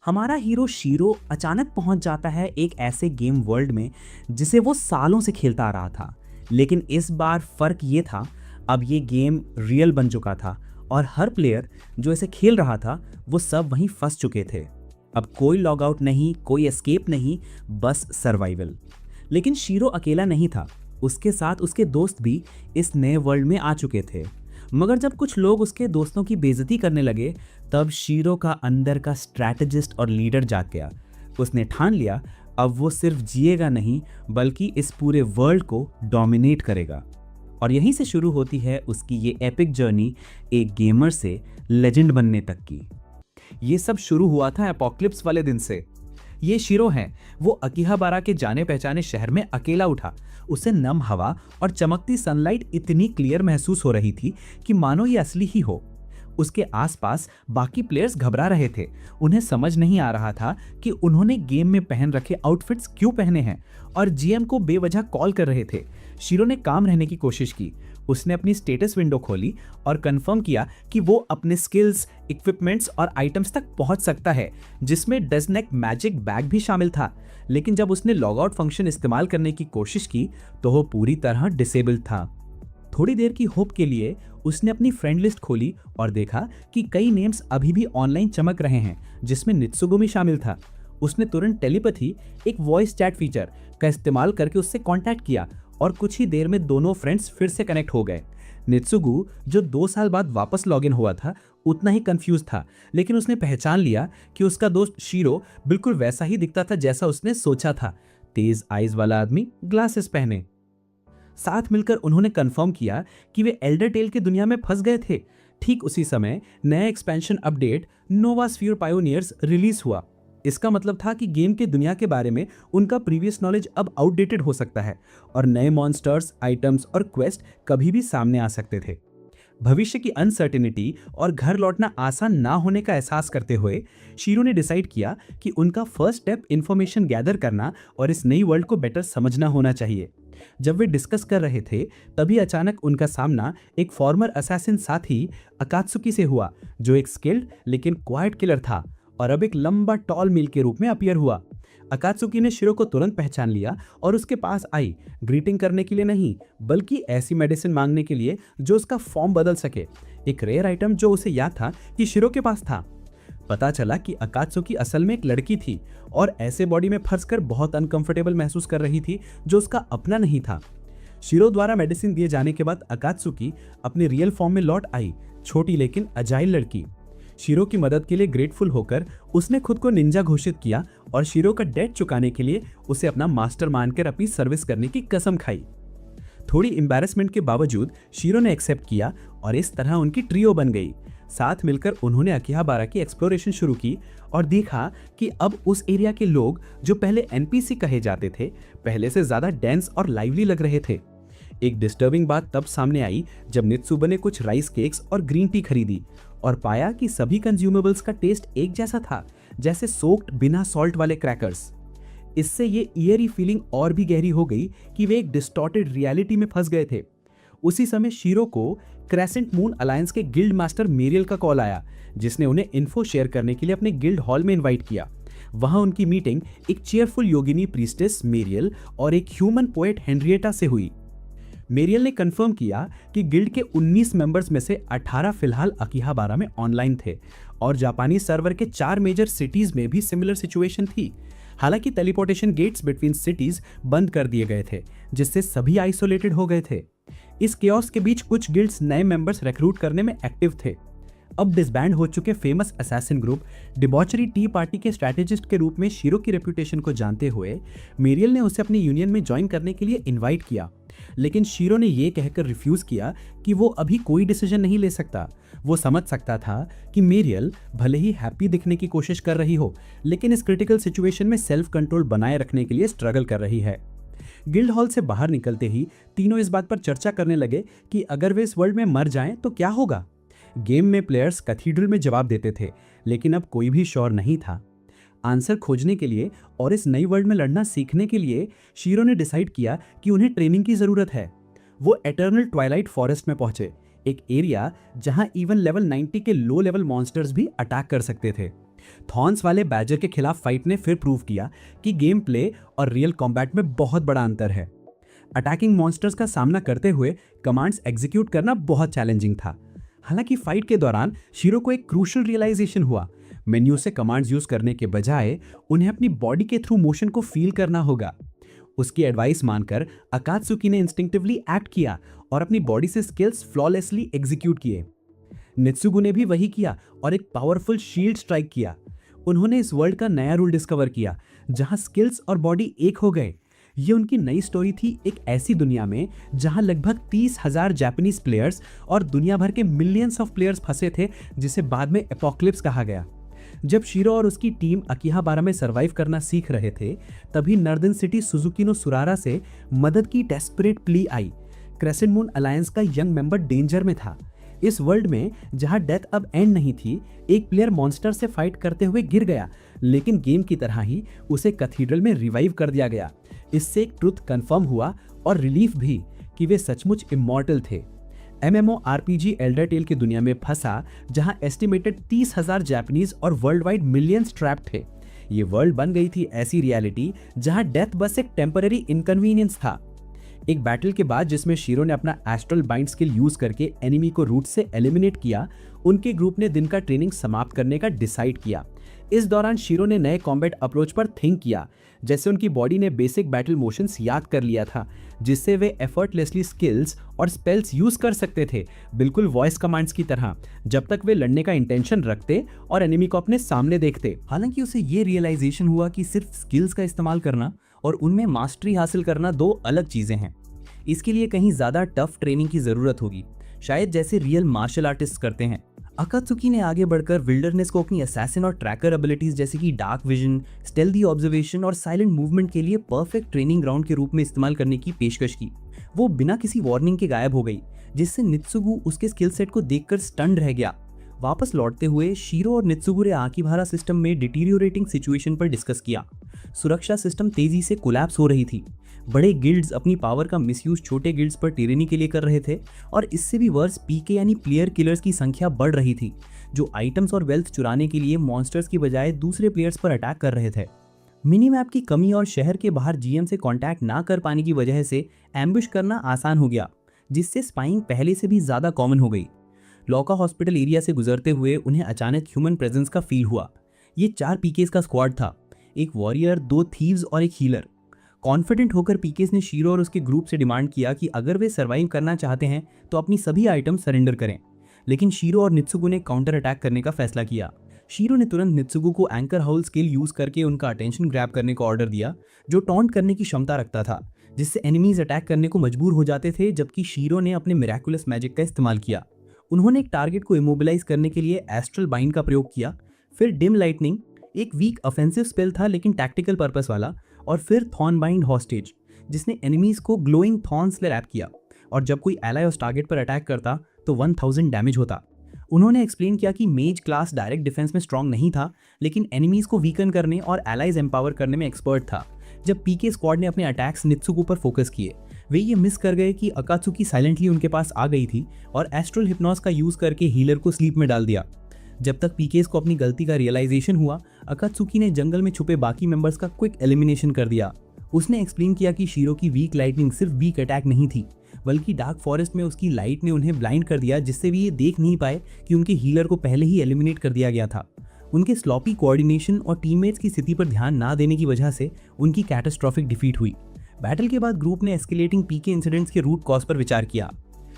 हमारा hero shero अचानक पहुंच जाता है एक ऐसे गेम वर्ल्ड में जिसे वो सालों से खेलता आ रहा था। लेकिन इस बार फर्क ये था, अब ये गेम रियल बन चुका था और हर प्लेयर जो इसे खेल रहा था वो सब वहीं फंस चुके थे। अब कोई लॉग आउट नहीं, कोई एस्केप नहीं, बस सर्वाइवल। लेकिन शीरो अकेला नहीं था, उसके साथ उसके दोस्त भी इस नए वर्ल्ड में आ चुके थे। मगर जब कुछ लोग उसके दोस्तों की बेइज्जती करने लगे, तब शीरो का अंदर का स्ट्रैटेजिस्ट और लीडर जाग गया। उसने ठान लिया अब वो सिर्फ जिएगा नहीं, बल्कि इस पूरे वर्ल्ड को डोमिनेट करेगा। और यहीं से शुरू होती है उसकी ये एपिक जर्नी, एक गेमर से लेजेंड बनने तक की। ये सब शुरू हुआ था एपोक्लिप्स वाले दिन से। ये शीरो है, वो अकीहाबारा के जाने पहचाने शहर में अकेला उठा। उसे नम हवा और चमकती सनलाइट इतनी क्लियर महसूस हो रही थी कि मानो ये असली ही हो। उसके आसपास बाकी प्लेयर्स घबरा रहे थे। उन्हें समझ नहीं आ रहा था कि उन्होंने गेम में पहन रखे आउटफिट्स क्यों पहने हैं, और जीएम को बेवजह कॉल कर रहे थे। शीरो ने काम रहने की कोशिश की। उसने अपनी स्टेटस विंडो खोली और कंफर्म किया कि वो अपने स्किल्स, इक्विपमेंट्स और आइटम्स तक पहुंच सकता है, जिसमें डजनेक मैजिक बैग भी शामिल था। लेकिन जब उसने लॉग आउट फंक्शन इस्तेमाल करने की कोशिश की तो वो पूरी तरह डिसेबल्ड था। थोड़ी देर की होप के लिए उसने अपनी फ्रेंड लिस्ट खोली और देखा कि कई नेम्स अभी भी ऑनलाइन चमक रहे हैं, जिसमें नित्सुगुमी शामिल था। उसने तुरंत टेलीपैथी, एक वॉइस चैट फीचर का इस्तेमाल करके उससे कांटेक्ट किया और कुछ ही देर में दोनों फ्रेंड्स फिर से कनेक्ट हो गए। नित्सुगु, जो 2 साल बाद वापस लॉगिन हुआ था, उतना ही कंफ्यूज था, लेकिन उसने पहचान लिया कि उसका दोस्त शीरो बिल्कुल वैसा ही दिखता था जैसा उसने सोचा था। तेज आइज वाला आदमी, ग्लासेस पहने। साथ मिलकर उन्होंने कंफर्म किया कि वे एल्डर टेल की दुनिया में फंस गए थे। ठीक उसी समय नया एक्सपेंशन अपडेट नोवा स्फीयर पायोनियर्स रिलीज हुआ। इसका मतलब था कि गेम के दुनिया के बारे में उनका प्रीवियस नॉलेज अब आउटडेटेड हो सकता है और नए मॉन्स्टर्स, आइटम्स और क्वेस्ट कभी भी सामने आ सकते थे। भविष्य की अनसर्टेनिटी और घर लौटना आसान ना होने का एहसास करते हुए शीरो ने डिसाइड किया कि उनका फर्स्ट स्टेप इंफॉर्मेशन गैदर करना और इस नई वर्ल्ड को बेटर समझना होना चाहिए। जब वे डिस्कस कर रहे थे, तभी अचानक उनका सामना एक फॉर्मर असैसिन साथी अकात्सुकी से हुआ, जो एक स्किल्ड लेकिन क्वाइट किलर था और अब एक लंबा टॉल मील के रूप में अपीयर हुआ। अकात्सुकी ने शीरो को तुरंत पहचान लिया और उसके पास आई, ग्रीटिंग करने के लिए नहीं, बल्कि ऐसी मेडिसिन मांगने के लिए जो उसका फॉर्म बदल सके, एक रेयर आइटम जो उसे याद था कि शीरो के पास था। पता चला कि अकात्सुकी असल में एक लड़की थी और ऐसे बॉडी में फंसकर बहुत अनकंफर्टेबल महसूस कर रही थी जो उसका अपना नहीं था। शीरो द्वारा मेडिसिन दिए जाने के बाद अकात्सुकी अपने रियल फॉर्म में लौट आई, छोटी लेकिन अजाइल लड़की। शीरो की मदद के लिए ग्रेटफुल होकर उसने खुद को निंजा घोषित किया और शीरो का डेट चुकाने के लिए उसे अपना मास्टर मानकर अपनी सर्विस करने की कसम खाई। थोड़ी एम्बैरेसमेंट के बावजूद शीरो ने एक्सेप्ट किया और इस तरह उनकी ट्रियो बन गई। साथ मिलकर उन्होंने अकीहाबारा की एक्सप्लोरेशन शुरू की और देखा कि अब उस एरिया के लोग, जो पहले एनपीसी कहे जाते थे, पहले से ज्यादा डेंस और लाइवली लग रहे थे। एक डिस्टर्बिंग बात तब सामने आई जब नित्सुबा ने कुछ राइस केक्स और ग्रीन टी खरीदी और पाया कि सभी कंज्यूमेबल्स का टेस्ट एक जैसा था, जैसे सोक्ड बिना सॉल्ट वाले क्रैकर्स। इससे ये ईयरी फीलिंग और भी गहरी हो गई कि वे एक डिस्टॉर्टेड रियलिटी में फंस गए थे। उसी समय शीरो को क्रेसेंट मून अलायंस के गिल्ड मास्टर मेरियल का कॉल आया, जिसने उन्हें इन्फो शेयर करने के लिए अपने गिल्ड हॉल में इनवाइट किया। वहां उनकी मीटिंग एक चीयरफुल योगिनी प्रीस्टेस मेरियल और एक ह्यूमन पोएट हेनरिएटा से हुई। मेरियल ने कंफर्म किया कि गिल्ड के 19 मेंबर्स में से 18 फिलहाल अकीहाबारा में ऑनलाइन थे और जापानी सर्वर के 4 मेजर सिटीज में भी सिमिलर सिचुएशन थी। हालांकि टेलीपोर्टेशन गेट्स बिटवीन सिटीज बंद कर दिए गए थे, जिससे सभी आइसोलेटेड हो गए थे। इस केओस के बीच कुछ गिल्ड्स नए मेंबर्स रिक्रूट करने में एक्टिव थे। अब डिसबैंड हो चुके famous assassin group debauchery T party के स्ट्रैटेजिस्ट के रूप में शीरो की रेपुटेशन को जानते हुए मेरियल ने उसे अपनी यूनियन में ज्वाइन करने के लिए इनवाइट किया। लेकिन शीरो ने यह कहकर रिफ्यूज किया कि वो अभी कोई डिसीजन नहीं ले सकता। वो समझ सकता था कि मेरियल भले ही हैप्पी दिखने की कोशिश कर रही हो, लेकिन इस क्रिटिकल सिचुएशन में सेल्फ कंट्रोल बनाए रखने के लिए स्ट्रगल कर रही है। गिल्ड हॉल से बाहर निकलते ही तीनों इस बात पर चर्चा करने लगे कि अगर वे इस वर्ल्ड में मर जाएं तो क्या होगा। गेम में प्लेयर्स कैथीड्रल में जवाब देते थे, लेकिन अब कोई भी श्योर नहीं था। आंसर खोजने के लिए और इस नई वर्ल्ड में लड़ना सीखने के लिए शीरो ने डिसाइड किया कि उन्हें ट्रेनिंग की जरूरत है। वो एटर्नल ट्वाइलाइट फॉरेस्ट में पहुंचे, एक एरिया जहां इवन लेवल 90 के लो लेवल मॉन्स्टर्स भी अटैक कर सकते थे। थॉर्न्स वाले बैजर के खिलाफ फाइट ने फिर प्रूव किया कि गेम प्ले और रियल कॉम्बैट में बहुत बड़ा अंतर है। अटैकिंग मॉन्स्टर्स का सामना करते हुए कमांड्स एग्जीक्यूट करना बहुत चैलेंजिंग था। हालांकि फाइट के दौरान शीरो को एक क्रूशियल रियलाइजेशन हुआ, मेन्यू से कमांड्स यूज करने के बजाय उन्हें अपनी बॉडी के थ्रू मोशन को फील करना होगा। उसकी एडवाइस मानकर अकात्सुकी ने इंस्टिंक्टिवली एक्ट किया और अपनी बॉडी से स्किल्स फ्लॉलेसली एग्जीक्यूट किए। नित्सुगु ने भी वही किया और एक पावरफुल शील्ड स्ट्राइक किया। उन्होंने इस वर्ल्ड का नया रूल डिस्कवर किया जहां स्किल्स और बॉडी एक हो गए। ये उनकी नई स्टोरी थी एक ऐसी दुनिया में जहां लगभग 30,000 जापानीज प्लेयर्स और दुनिया भर के मिलियंस ऑफ प्लेयर्स फंसे थे, जिसे बाद में एपोक्लिप्स कहा गया। जब शीरो और उसकी टीम अकीहाबारा में सरवाइव करना सीख रहे थे, तभी नॉर्दर्न सिटी सुजुकी नो सुरारा से मदद की डेस्परेट प्ली आई। क्रेसेंट मून अलायंस का यंग मेंबर डेंजर में था। इस वर्ल्ड में जहां डेथ अब एंड नहीं थी, एक प्लेयर मॉन्स्टर से फाइट करते हुए गिर गया, लेकिन गेम की तरह ही उसे कैथीड्रल में रिवाइव कर दिया गया। इससे एक ट्रुथ कंफर्म हुआ और रिलीफ भी कि वे सचमुच इमॉर्टल थे। MMORPG एल्डर टेल की दुनिया में फंसा जहां एस्टिमेटेड 30,000 जापानीज और वर्ल्ड वाइड मिलियंस ट्रैप थे। ये वर्ल्ड बन गई थी ऐसी रियलिटी जहां डेथ बस एक टेम्पररी इनकन्वीनियंस था। एक बैटल के बाद जिसमें शीरो ने अपना एस्ट्रल बाइंड स्किल यूज करके एनिमी को रूट से एलिमिनेट किया, उनके ग्रुप ने दिन का ट्रेनिंग समाप्त करने का डिसाइड किया। इस दौरान शीरो ने नए कॉम्बैट अप्रोच पर थिंक किया, जैसे उनकी बॉडी ने बेसिक बैटल मोशंस याद कर लिया था, जिससे वे एफर्टलेसली स्किल्स और स्पेल्स यूज कर सकते थे, बिल्कुल वॉइस कमांड्स की तरह, जब तक वे लड़ने का इंटेंशन रखते और एनिमी को अपने सामने देखते। हालांकि उसे ये रियलाइजेशन हुआ कि सिर्फ स्किल्स का इस्तेमाल करना और उनमें मास्टरी हासिल करना दो अलग चीजें हैं। इसके लिए कहीं ज्यादा टफ ट्रेनिंग की जरूरत होगी, शायद जैसे रियल मार्शल आर्टिस्ट करते हैं। अकात्सुकी ने आगे बढ़कर विल्डरनेस को अपनी असैसिन और ट्रैकर एबिलिटीज जैसे कि डार्क विजन, स्टेल्दी ऑब्जर्वेशन और साइलेंट मूवमेंट के लिए परफेक्ट ट्रेनिंग ग्राउंड के रूप में इस्तेमाल करने की पेशकश की। वो बिना किसी वार्निंग के गायब हो गई, जिससे नित्सुगु उसके स्किल सेट को देखकर स्टन्ड रह गया। वापस लौटते हुए शीरो और नित्सुगु ने आकीहाबारा सिस्टम में डिटीरियोरेटिंग सिचुएशन पर डिस्कस किया। सुरक्षा सिस्टम तेजी से कोलैप्स हो रही थी। बड़े गिल्ड्स अपनी पावर का मिसयूज छोटे गिल्ड्स पर टिरेनी के लिए कर रहे थे और इससे भी वर्स पीके यानी प्लेयर किलर्स की संख्या बढ़ रही थी, जो आइटम्स और वेल्थ चुराने के लिए मॉन्स्टर्स की बजाय दूसरे प्लेयर्स पर अटैक कर रहे थे। मिनी मैप की कमी और शहर के बाहर जीएम से कांटेक्ट ना कर पाने की वजह से एम्बुश करना आसान हो गया, जिससे स्पाइंग पहले से भी ज्यादा कॉमन हो गई। लॉका हॉस्पिटल एरिया से गुजरते हुए उन्हें अचानक ह्यूमन प्रेजेंस का फील हुआ। ये 4 पीकेस का स्क्वाड था, एक वॉरियर, 2 थीव्स और एक हीलर। कॉन्फिडेंट होकर पीकेस ने शीरो और उसके ग्रुप से डिमांड किया कि अगर वे सर्वाइव करना चाहते हैं तो अपनी सभी आइटम सरेंडर करें, लेकिन शीरो और नित्सुगु ने काउंटर अटैक करने का फैसला किया। शीरो ने तुरंत नित्सुगु को एंकर हाउल स्किल यूज करके उनका अटेंशन ग्रैब करने का ऑर्डर दिया, जो टॉन्ट करने की क्षमता रखता था, जिससे एनिमीज अटैक करने को मजबूर हो जाते थे, जबकि शीरो ने अपने मिरेकुलस मैजिक का इस्तेमाल किया। उन्होंने एक टारगेट को इमोबिलाइज करने के लिए एस्ट्रल बाइंड का प्रयोग किया, फिर डिम लाइटनिंग, एक वीक ऑफेंसिव स्पेल था लेकिन टैक्टिकल पर्पस वाला, और फिर थॉर्न बाइंड हॉस्टेज, जिसने एनिमीज को ग्लोइंग थॉर्न से रैप किया, और जब कोई एलाई उस टारगेट पर अटैक करता तो 1000 डैमेज होता। उन्होंने एक्सप्लेन किया कि मेज क्लास डायरेक्ट डिफेंस में स्ट्रांग नहीं था, लेकिन एनिमीज को वीकन करने और एलाइज एम्पावर करने में एक्सपर्ट था। जब पीके स्क्वाड ने अपने अटैक्स नित्सुगु पर फोकस किए, वे ये मिस कर गए कि अकात्सुकी साइलेंटली उनके पास आ गई थी और एस्ट्रल हिप्नोस का यूज करके हीलर को स्लीप में डाल दिया। जब तक पीकेस को अपनी गलती का रियलाइजेशन हुआ, अकात्सुकी ने जंगल में छुपे बाकी मेंबर्स का क्विक एलिमिनेशन कर दिया। उसने एक्सप्लेन किया कि शीरो की वीक लाइटनिंग सिर्फ वीक अटैक नहीं थी, बल्कि डार्क फॉरेस्ट में उसकी लाइट ने उन्हें ब्लाइंड कर दिया, जिससे भी ये देख नहीं पाए कि उनके हीलर को पहले ही एलिमिनेट कर दिया गया था। उनके स्लॉपी कोऑर्डिनेशन और टीममेट्स की स्थिति पर ध्यान ना देने की वजह से उनकी कैटास्ट्रॉफिक डिफीट हुई। बैटल के बाद ग्रुप ने एस्केलेटिंग पीके इंसिडेंट्स के रूट कॉज पर विचार किया।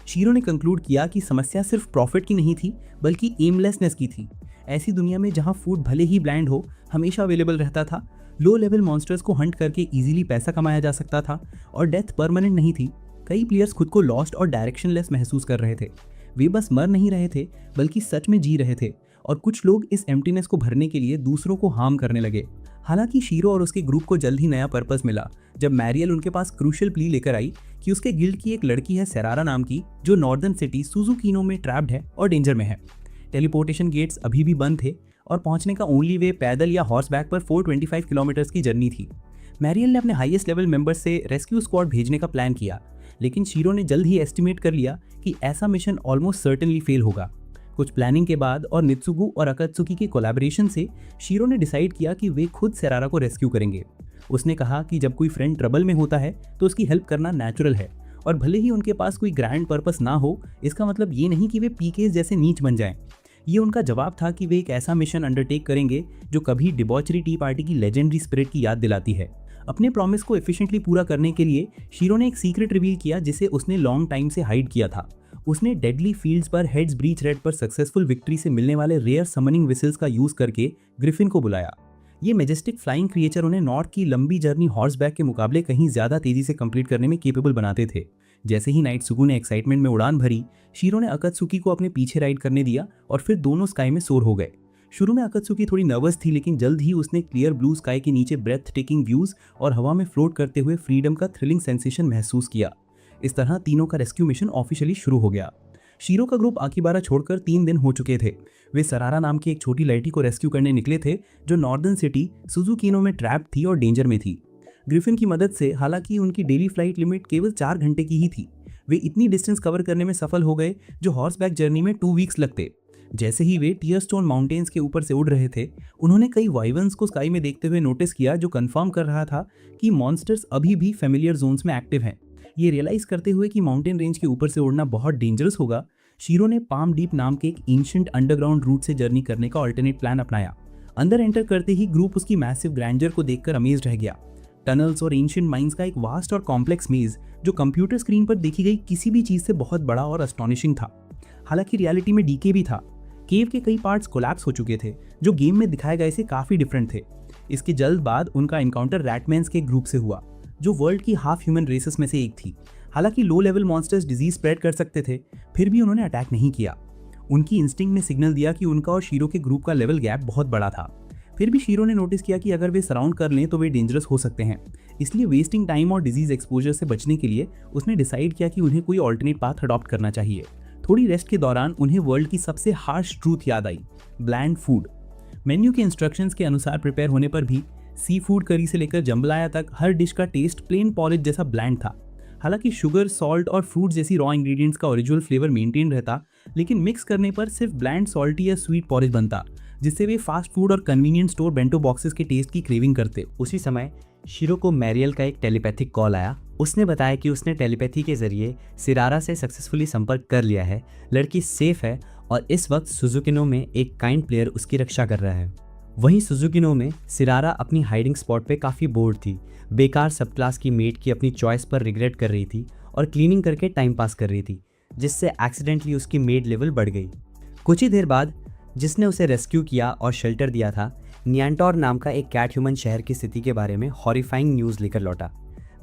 शीरो ने कंक्लूड किया कि समस्या सिर्फ प्रॉफिट की नहीं थी, बल्कि एमलेसनेस की थी। ऐसी दुनिया में जहां फूड भले ही ब्लैंड हो, हमेशा अवेलेबल रहता था, लो लेवल मॉन्स्टर्स को हंट करके इजीली पैसा कमाया जा सकता था, और डेथ परमानेंट नहीं थी, कई प्लेयर्स खुद को लॉस्ट और डायरेक्शनलेस महसूस कर रहे थे। वे बस मर नहीं रहे थे, बल्कि सच में जी रहे थे, और कुछ लोग इस एम्प्टीनेस को भरने के लिए दूसरों को हार्म करने लगे। हालांकि शीरो और उसके ग्रुप को जल्द ही नया पर्पस मिला, जब मैरियल उनके पास क्रूशियल प्ली लेकर आई कि उसके गिल्ड की एक लड़की है सेरारा नाम की, जो नॉर्दर्न सिटी सुजुकीनो में ट्रैप्ड है और डेंजर में है। टेलीपोर्टेशन गेट्स अभी भी बंद थे और पहुंचने का ओनली वे पैदल या हॉर्स बैक पर 425 किलोमीटर की जर्नी थी। मैरियल ने अपने हाईएस्ट लेवल मेंबर्स से रेस्क्यू स्क्वाड भेजने का प्लान किया, लेकिन शीरो ने जल्द ही एस्टिमेट कर लिया कि ऐसा मिशन ऑलमोस्ट सर्टेनली फेल होगा। कुछ प्लानिंग के बाद और नित्सुगु और अकात्सुकी के कोलैबोरेशन से शीरो ने डिसाइड किया कि वे खुद सेरारा को रेस्क्यू करेंगे। उसने कहा कि जब कोई फ्रेंड ट्रबल में होता है तो उसकी हेल्प करना नेचुरल है, और भले ही उनके पास कोई ग्रैंड पर्पस ना हो, इसका मतलब ये नहीं कि वे पीकेस जैसे नीच बन जाएं। ये उनका जवाब था कि वे एक ऐसा मिशन अंडरटेक करेंगे जो कभी डिबॉचरी टी पार्टी की लेजेंडरी स्पिरिट की याद दिलाती है। अपने प्रॉमिस को एफिशिएंटली पूरा करने के लिए शीरो ने एक सीक्रेट रिवील किया जिसे उसने लॉन्ग टाइम से हाइड किया था। उसने डेडली फील्ड्स पर हेड्स ब्रीच रेड पर सक्सेसफुल विक्ट्री से मिलने वाले रेयर समनिंग विसल्स का यूज करके ग्रिफिन को बुलाया। ये मेजेस्टिक फ्लाइंग क्रिएचर उन्हें नॉर्थ की लंबी जर्नी हॉर्सबैक के मुकाबले कहीं ज्यादा तेजी से कंप्लीट करने में केपेबल बनाते थे। जैसे ही नाइत्सुगु ने एक्साइटमेंट में उड़ान भरी, शीरो ने अकात्सुकी को अपने पीछे राइड करने दिया और फिर दोनों स्काई में सोर हो गए। शुरू में अकात्सुकी थोड़ी नर्वस थी, लेकिन जल्द ही उसने क्लियर ब्लू स्काई के नीचे ब्रेथ टेकिंग व्यूज और हवा में फ्लोट करते हुए फ्रीडम का थ्रिलिंग सेंसेशन महसूस किया। इस तरह तीनों का रेस्क्यू मिशन ऑफिशियली शुरू हो गया। शीरो का ग्रुप आकिबारा छोड़कर 3 दिन हो चुके थे। वे सरारा नाम की एक छोटी लड़की को रेस्क्यू करने निकले थे जो नॉर्दर्न सिटी सुजुकिनो में ट्रैप थी और डेंजर में थी। ग्रिफिन की मदद से, हालांकि उनकी डेली फ्लाइट लिमिट केवल 4 घंटे की ही थी, वे इतनी डिस्टेंस कवर करने में सफल हो गए जो हॉर्सबैक जर्नी में 2 वीक्स लगते। जैसे ही वे टीयरस्टोन माउंटेन्स के ऊपर से उड़ रहे थे, उन्होंने कई वाइवन्स को स्काई में देखते हुए नोटिस किया जो कंफर्म कर रहा था कि मॉन्स्टर्स अभी भी फेमिलियर जोन्स में एक्टिव हैं। ये रियलाइज करते हुए कि माउंटेन रेंज के ऊपर से उड़ना बहुत डेंजरस होगा, शीरो ने पाम डीप नाम के एक एंशिएंट अंडरग्राउंड रूट से जर्नी करने का अल्टरनेट प्लान अपनाया। अंदर एंटर करते ही ग्रुप उसकी मैसिव ग्रैंडर को देखकर अमेज रह गया। टनल्स और एंशिएंट माइंस का एक वास्ट और कॉम्प्लेक्स मेज जो कंप्यूटर स्क्रीन पर देखी गई किसी भी चीज से बहुत बड़ा और एस्टॉनिशिंग था। हालांकि रियलिटी में डीके भी था। केव के कई पार्ट्स कोलैप्स हो चुके थे जो गेम में दिखाए गए से काफी डिफरेंट थे। इसके जल्द बाद उनका इनकाउंटर रैटमैन्स के ग्रुप से हुआ जो वर्ल्ड की हाफ ह्यूमन रेसेस में से एक थी। हालांकि low level monsters disease spread कर सकते थे, फिर भी उन्होंने अटैक नहीं किया। उनकी इंस्टिंक्ट ने सिग्नल दिया कि उनका और शीरो के ग्रुप का लेवल गैप बहुत बड़ा था। फिर भी शीरो ने नोटिस किया कि अगर वे सराउंड कर लें तो वे डेंजरस हो सकते हैं। इसलिए वेस्टिंग टाइम और डिजीज एक्सपोजर से बचने के लिए उसने डिसाइड किया कि उन्हें कोई ऑल्टरनेट पाथ अडॉप्ट करना चाहिए। थोड़ी रेस्ट के दौरान उन्हें वर्ल्ड की सबसे हार्श ट्रूथ याद आई, ब्लैंड फूड। मेन्यू के इंस्ट्रक्शंस के अनुसार प्रिपेयर होने पर भी सी फूड करी से लेकर जम्बलाया तक हर डिश का टेस्ट प्लेन पॉरेज जैसा ब्लैंड था। हालांकि शुगर, सॉल्ट और फ्रूट जैसी रॉ इंग्रेडिएंट्स का ओरिजिनल फ्लेवर मेंटेन रहता, लेकिन मिक्स करने पर सिर्फ ब्लैंड सॉल्टी या स्वीट पॉरेज बनता, जिससे वे फास्ट फूड और कन्वीनियंट स्टोर बेंटो बॉक्सेस के टेस्ट की क्रेविंग करते। उसी समय शीरो को मैरियल का एक टेलीपैथिक कॉल आया। उसने बताया कि उसने टेलीपैथी के जरिए सिरारा से सक्सेसफुली संपर्क कर लिया है, लड़की सेफ है और इस वक्त सुजुकिनो में एक काइंड प्लेयर उसकी रक्षा कर रहा है। वहीं सुजुकिनो में सिरारा अपनी हाइडिंग स्पॉट पे काफ़ी बोर्ड थी, बेकार सब क्लास की मेट की अपनी चॉइस पर रिग्रेट कर रही थी और क्लीनिंग करके टाइम पास कर रही थी, जिससे एक्सीडेंटली उसकी मेड लेवल बढ़ गई। कुछ ही देर बाद जिसने उसे रेस्क्यू किया और शेल्टर दिया था, नियांटोर नाम का एक कैट ह्यूमन शहर की स्थिति के बारे में हॉरिफाइंग न्यूज़ लेकर लौटा।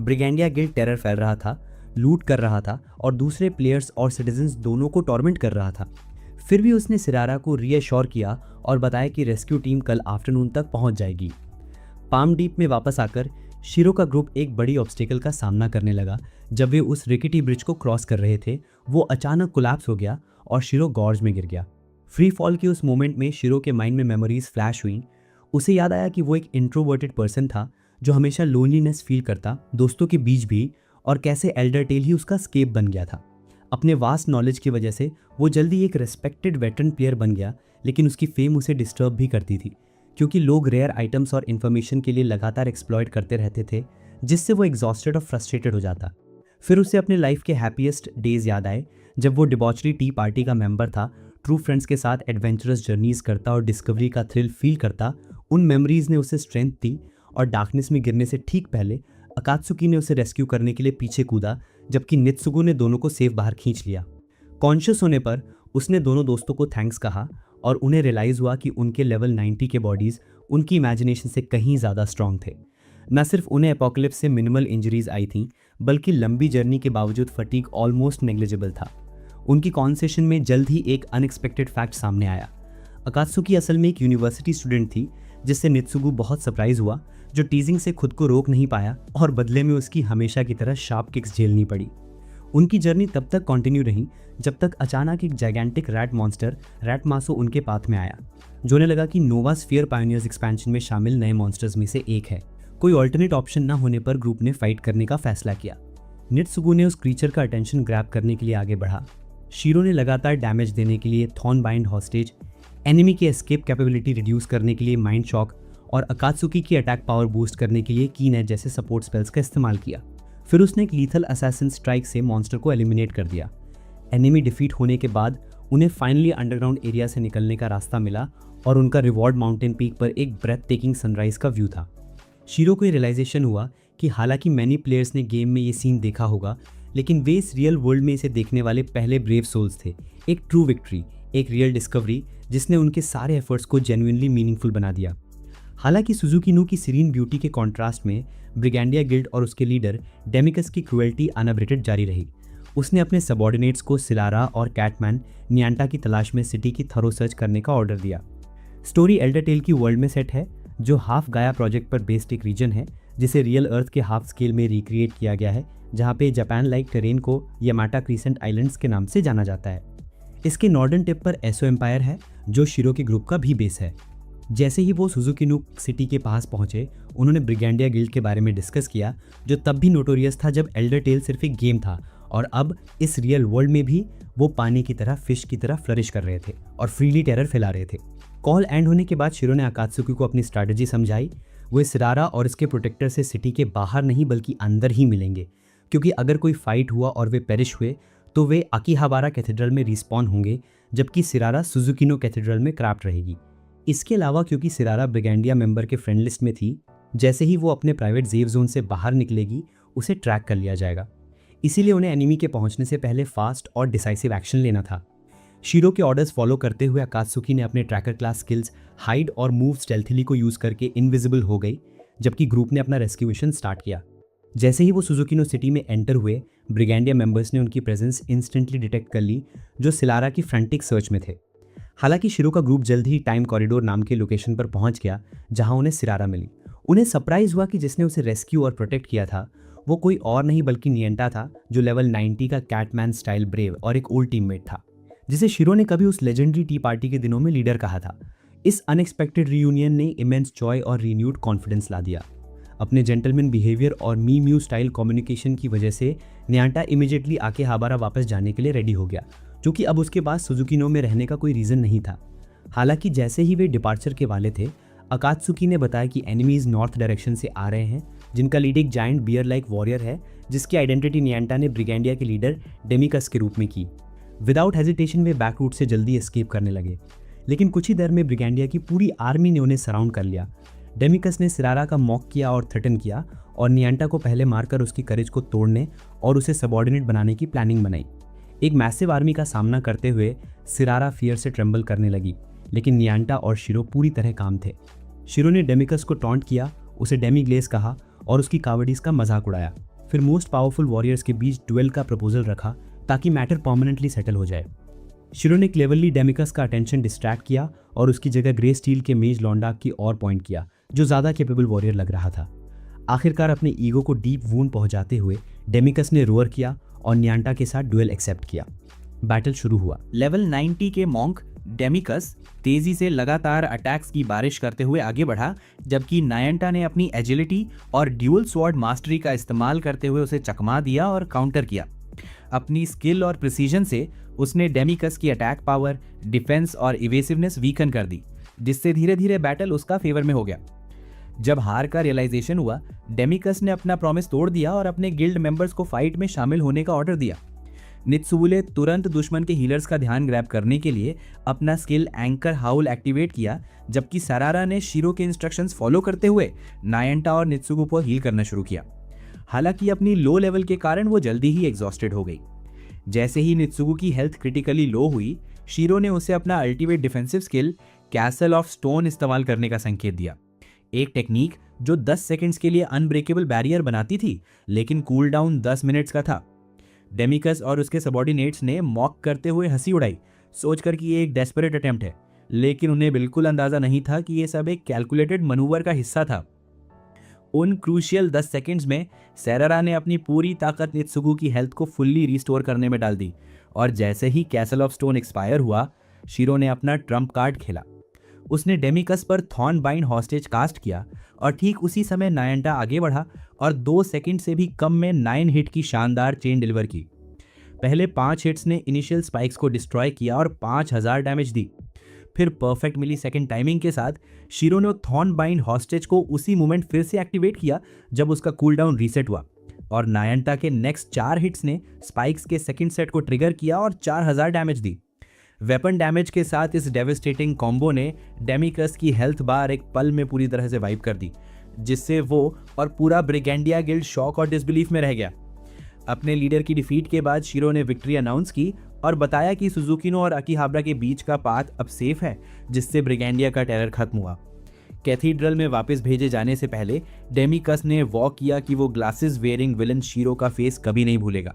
ब्रिगेंडिया गिल्ड टेरर फैल रहा था, लूट कर रहा था और दूसरे प्लेयर्स और सिटीजन्स दोनों को टॉर्मेंट कर रहा था। फिर भी उसने सिरारा को रीअश्योर किया और बताया कि रेस्क्यू टीम कल आफ्टरनून तक पहुंच जाएगी। पाम डीप में वापस आकर शीरो का ग्रुप एक बड़ी ऑब्स्टिकल का सामना करने लगा। जब वे उस रिकिटी ब्रिज को क्रॉस कर रहे थे, वो अचानक कोलैप्स हो गया और शीरो गॉर्ज में गिर गया। फ्री फॉल के उस मोमेंट में शीरो के माइंड में मेमोरीज फ्लैश हुई। उसे याद आया कि वो एक इंट्रोवर्टेड पर्सन था जो हमेशा लोनलीनेस फील करता, दोस्तों के बीच भी, और कैसे एल्डर टेल ही उसका स्केप बन गया था। अपने वास्ट नॉलेज की वजह से वो जल्दी एक रेस्पेक्टेड वेटरन प्लेयर बन गया, लेकिन उसकी फेम उसे डिस्टर्ब भी करती थी क्योंकि लोग रेयर आइटम्स और इन्फॉर्मेशन के लिए लगातार एक्सप्लॉइट करते रहते थे, जिससे वो एग्जॉस्टेड और फ्रस्ट्रेटेड हो जाता। फिर उसे अपने लाइफ के हैप्पीएस्ट डेज याद आए जब वो डिबॉचरी टी पार्टी का मेंबर था, ट्रू फ्रेंड्स के साथ एडवेंचरस जर्नीज करता और डिस्कवरी का थ्रिल फील करता। उन मेमोरीज ने उसे स्ट्रेंथ दी और डार्कनेस में गिरने से ठीक पहले अकात्सुकी ने उसे रेस्क्यू करने के लिए पीछे कूदा, जबकि नित्सुगु ने दोनों को सेफ बाहर खींच लिया। कॉन्शियस होने पर उसने दोनों दोस्तों को थैंक्स कहा और उन्हें रियलाइज़ हुआ कि उनके लेवल 90 के बॉडीज़ उनकी इमेजिनेशन से कहीं ज़्यादा स्ट्रॉन्ग थे। न सिर्फ उन्हें एपोकलिप्स से मिनिमल इंजरीज आई थीं, बल्कि लंबी जर्नी के बावजूद फटीग ऑलमोस्ट नेग्लिजिबल था। उनकी कॉन्वर्सेशन में जल्द ही एक अनएक्सपेक्टेड फैक्ट सामने आया। अकात्सुकी असल में एक यूनिवर्सिटी स्टूडेंट थी, जिससे नित्सुगु बहुत सरप्राइज हुआ, जो टीजिंग से खुद को रोक नहीं पाया और बदले में उसकी हमेशा की तरह शार्प किक्स झेलनी पड़ी। उनकी जर्नी तब तक कंटिन्यू रही जब तक अचानक एक जाइगेंटिक रैट मॉन्स्टर रैटमासो उनके पाथ में आया, जो उन्हें लगा कि नोवा स्फीयर पायोनियर्स एक्सपेंशन में शामिल नए मॉन्स्टर्स में से एक है। कोई ऑल्टरनेट ऑप्शन न होने पर ग्रुप ने फाइट करने का फैसला किया। नित्सुगु ने उस क्रीचर का अटेंशन ग्रैब करने के लिए आगे बढ़ा। शीरो ने लगातार डैमेज देने के लिए थॉर्न बाइंड हॉस्टेज, एनिमी की एस्केप कैपेबिलिटी रिड्यूस करने के लिए माइंड शॉक और अकात्सुकी की अटैक पावर बूस्ट करने के लिए कीन एज जैसे सपोर्ट स्पेल्स का इस्तेमाल किया। फिर उसने एक लीथल असैसिन स्ट्राइक से मॉन्स्टर को एलिमिनेट कर दिया। एनिमी डिफीट होने के बाद उन्हें फाइनली अंडरग्राउंड एरिया से निकलने का रास्ता मिला और उनका रिवॉर्ड माउंटेन पीक पर एक ब्रेथ टेकिंग सनराइज का व्यू था। शीरो को ये रियलाइजेशन हुआ कि हालांकि मैनी प्लेयर्स ने गेम में ये सीन देखा होगा, लेकिन वे इस रियल वर्ल्ड में इसे देखने वाले पहले ब्रेव सोल्स थे। एक ट्रू विक्ट्री, एक रियल डिस्कवरी जिसने उनके सारे एफर्ट्स को जेन्युइनली मीनिंगफुल बना दिया। हालांकि सुजुकी नु की सीरीन ब्यूटी के कॉन्ट्रास्ट में ब्रिगेंडिया गिल्ड और उसके लीडर डेमिकस की क्रुएल्टी अनअबरेटेड जारी रही। उसने अपने सबॉर्डिनेट्स को सिलारा और कैटमैन नियांटा की तलाश में सिटी की थरो सर्च करने का ऑर्डर दिया। स्टोरी एल्डर टेल की वर्ल्ड में सेट है, जो हाफ गाया प्रोजेक्ट पर बेस्ड एक रीजन है जिसे रियल अर्थ के हाफ स्केल में रिक्रिएट किया गया है, जहाँ पे जापान लाइक टेरेन को यामाटा क्रीसेंट आइलैंड्स के नाम से जाना जाता है। इसके नॉर्दर्न टिप पर एसो एम्पायर है, जो शीरो के ग्रुप का भी बेस है। जैसे ही वो सुजुकी नु सिटी के पास पहुंचे, उन्होंने ब्रिगेंडिया गिल्ड के बारे में डिस्कस किया, जो तब भी नोटोरियस था जब एल्डर टेल सिर्फ एक गेम था, और अब इस रियल वर्ल्ड में भी वो पानी की तरह, फिश की तरह फ्लरिश कर रहे थे और फ्रीली टेरर फैला रहे थे। कॉल एंड होने के बाद शीरो ने अकात्सुकी को अपनी स्ट्रैटेजी समझाई। वो सिरारा और इसके प्रोटेक्टर से सिटी के बाहर नहीं बल्कि अंदर ही मिलेंगे, क्योंकि अगर कोई फाइट हुआ और वे पेरिश हुए तो वे अकीहाबारा कैथेड्रल में रिस्पॉन होंगे, जबकि सिरारा सुजुकी नो कैथेड्रल में क्रैप्ट रहेगी। इसके अलावा क्योंकि सिरारा ब्रिगेंडिया मेंबर के फ्रेंड लिस्ट में थी, जैसे ही वो अपने प्राइवेट जेव जोन से बाहर निकलेगी उसे ट्रैक कर लिया जाएगा। इसीलिए उन्हें एनिमी के पहुंचने से पहले फास्ट और डिसाइसिव एक्शन लेना था। शीरो के ऑर्डर्स फॉलो करते हुए अकात्सुकी ने अपने ट्रैकर क्लास स्किल्स हाइड और मूव स्टेल्थीली को यूज करके इनविजिबल हो गई, जबकि ग्रुप ने अपना रेस्क्यू मिशन स्टार्ट किया। जैसे ही वो सुजुकी नो सिटी में एंटर हुए, ब्रिगेंडिया मेंबर्स ने उनकी प्रेजेंस इंस्टेंटली डिटेक्ट कर ली, जो सिलारा की फ्रंटिक सर्च में थे। हालांकि शीरो का ग्रुप जल्द ही टाइम कॉरिडोर नाम के लोकेशन पर पहुंच गया, जहां उन्हें सिरारा मिली। उन्हें सरप्राइज हुआ कि जिसने उसे रेस्क्यू और प्रोटेक्ट किया था वो कोई और नहीं बल्कि नियंटा था, जो लेवल 90 का कैटमैन स्टाइल ब्रेव और एक ओल्ड टीममेट था, जिसे शीरो ने कभी उस लेजेंडरी टी पार्टी के दिनों में लीडर कहा था। इस अनएक्सपेक्टेड रियूनियन ने इमेंस जॉय और रिन्यूड कॉन्फिडेंस ला दिया। अपने जेंटलमैन बिहेवियर और मी म्यू स्टाइल कम्युनिकेशन की वजह से नियांटा इमीडिएटली अकीहाबारा वापस जाने के लिए रेडी हो गया, क्योंकि अब उसके पास सुजुकी नो में रहने का कोई रीज़न नहीं था। हालांकि जैसे ही वे डिपार्चर के वाले थे, अकात्सुकी ने बताया कि एनिमीज नॉर्थ डायरेक्शन से आ रहे हैं, जिनका लीड एक जायंट बियर लाइक वॉरियर है, जिसकी आइडेंटिटी नियांटा ने ब्रिगेंडिया के लीडर डेमिकस के रूप में की। विदाउट हेजिटेशन वे बैक रूट से जल्दी एस्केप करने लगे, लेकिन कुछ ही देर में ब्रिगेंडिया की पूरी आर्मी ने उन्हें सराउंड कर लिया। डेमिकस ने सिरारा का मॉक किया और थ्रेटन किया, और नियांटा को पहले मारकर उसकी करेज को तोड़ने और उसे सबऑर्डिनेट बनाने की प्लानिंग बनाई। एक मैसिव आर्मी का सामना करते हुए सिरारा फियर से ट्रेम्बल करने लगी, लेकिन नियांटा और शीरो पूरी तरह काम थे। शीरो ने डेमिकस को टॉन्ट किया, उसे डेमी ग्लेस कहा और उसकी कावर्डीज का मजाक उड़ाया। फिर मोस्ट पावरफुल वॉरियर्स के बीच डुएल का प्रपोजल रखा ताकि मैटर परमानेंटली सेटल हो जाए। शीरो ने क्लेवरली डेमिकस का अटेंशन डिस्ट्रैक्ट किया और उसकी जगह ग्रे स्टील के मेज लॉन्डाक की ओर पॉइंट किया, जो ज़्यादा कैपेबल वॉरियर लग रहा था। आखिरकार अपने ईगो को डीप वूंड पहुंचाते हुए डेमिकस ने रोअर किया और नियांटा के साथ डुएल एक्सेप्ट किया। बैटल शुरू हुआ। लेवल 90 के मॉन्क डेमिकस तेजी से लगातार अटैक्स की बारिश करते हुए आगे बढ़ा, जबकि नायंटा ने अपनी एजिलिटी और ड्यूल स्वॉर्ड मास्टरी का इस्तेमाल करते हुए उसे चकमा दिया और काउंटर किया। अपनी स्किल और प्रिसीजन से उसने डेमिकस की अटैक पावर, डिफेंस और इवेसिवनेस वीकन कर दी, जिससे धीरे धीरे बैटल उसका फेवर में हो गया। जब हार का रियलाइजेशन हुआ, डेमिकस ने अपना प्रॉमिस तोड़ दिया और अपने गिल्ड मेंबर्स को फाइट में शामिल होने का ऑर्डर दिया। नित्सुबुले तुरंत दुश्मन के हीलर्स का ध्यान ग्रैब करने के लिए अपना स्किल एंकर हाउल एक्टिवेट किया, जबकि सरारा ने शीरो के इंस्ट्रक्शंस फॉलो करते हुए नायंटा और नित्सुगु को हील करना शुरू किया। हालांकि अपनी लो लेवल के कारण वो जल्दी ही एग्जॉस्टेड हो गई। जैसे ही नित्सुगु की हेल्थ क्रिटिकली लो हुई, शीरो ने उसे अपना ultimate defensive skill castle of stone इस्तेमाल करने का संकेत दिया। एक टेक्निक जो 10 सेकंड्स के लिए अनब्रेकेबल बैरियर बनाती थी, लेकिन कूल डाउन 10 मिनट्स का था। डेमिकस और उसके सबॉर्डिनेट्स ने मॉक करते हुए हंसी उड़ाई, सोचकर कि ये एक डेस्परेट अटेम्प्ट है, लेकिन उन्हें बिल्कुल अंदाजा नहीं था कि ये सब एक कैलकुलेटेड मनूवर का हिस्सा था। उन क्रूशियल 10 सेकंड्स में सेरारा ने अपनी पूरी ताकत नित्सुगु की हेल्थ को फुल्ली रिस्टोर करने में डाल दी, और जैसे ही कैसल ऑफ स्टोन एक्सपायर हुआ, शीरो ने अपना ट्रम्प कार्ड खेला। उसने डेमिकस पर थॉर्न बाइंड हॉस्टेज कास्ट किया, और ठीक उसी समय नायंटा आगे बढ़ा और 2 सेकंड से भी कम में 9 हिट की शानदार चेन डिलीवर की। पहले 5 हिट्स ने इनिशियल स्पाइक्स को डिस्ट्रॉय किया और 5000 डैमेज दी। फिर परफेक्ट मिली सेकेंड टाइमिंग के साथ शीरो ने थॉर्न बाइंड हॉस्टेज को उसी मोमेंट फिर से एक्टिवेट किया जब उसका कूलडाउन रीसेट हुआ, और नायंटा के नेक्स्ट 4 हिट्स ने स्पाइक्स के सेकंड सेट को ट्रिगर किया और 4000 डैमेज दी। वेपन डैमेज के साथ इस डेविस्टेटिंग कॉम्बो ने डेमिकस की हेल्थ बार एक पल में पूरी तरह से वाइप कर दी, जिससे वो और पूरा ब्रिगेंडिया गिल्ड शॉक और डिसबिलीफ में रह गया। अपने लीडर की डिफीट के बाद शीरो ने विक्ट्री अनाउंस की और बताया कि सुजुकिनो और अकीहाबरा के बीच का पाथ अब सेफ है, जिससे ब्रिगेंडिया का टेरर खत्म हुआ। कैथीड्रल में वापस भेजे जाने से पहले डेमिकस ने वॉक किया कि वो ग्लासेस वेयरिंग विलन शीरो का फेस कभी नहीं भूलेगा।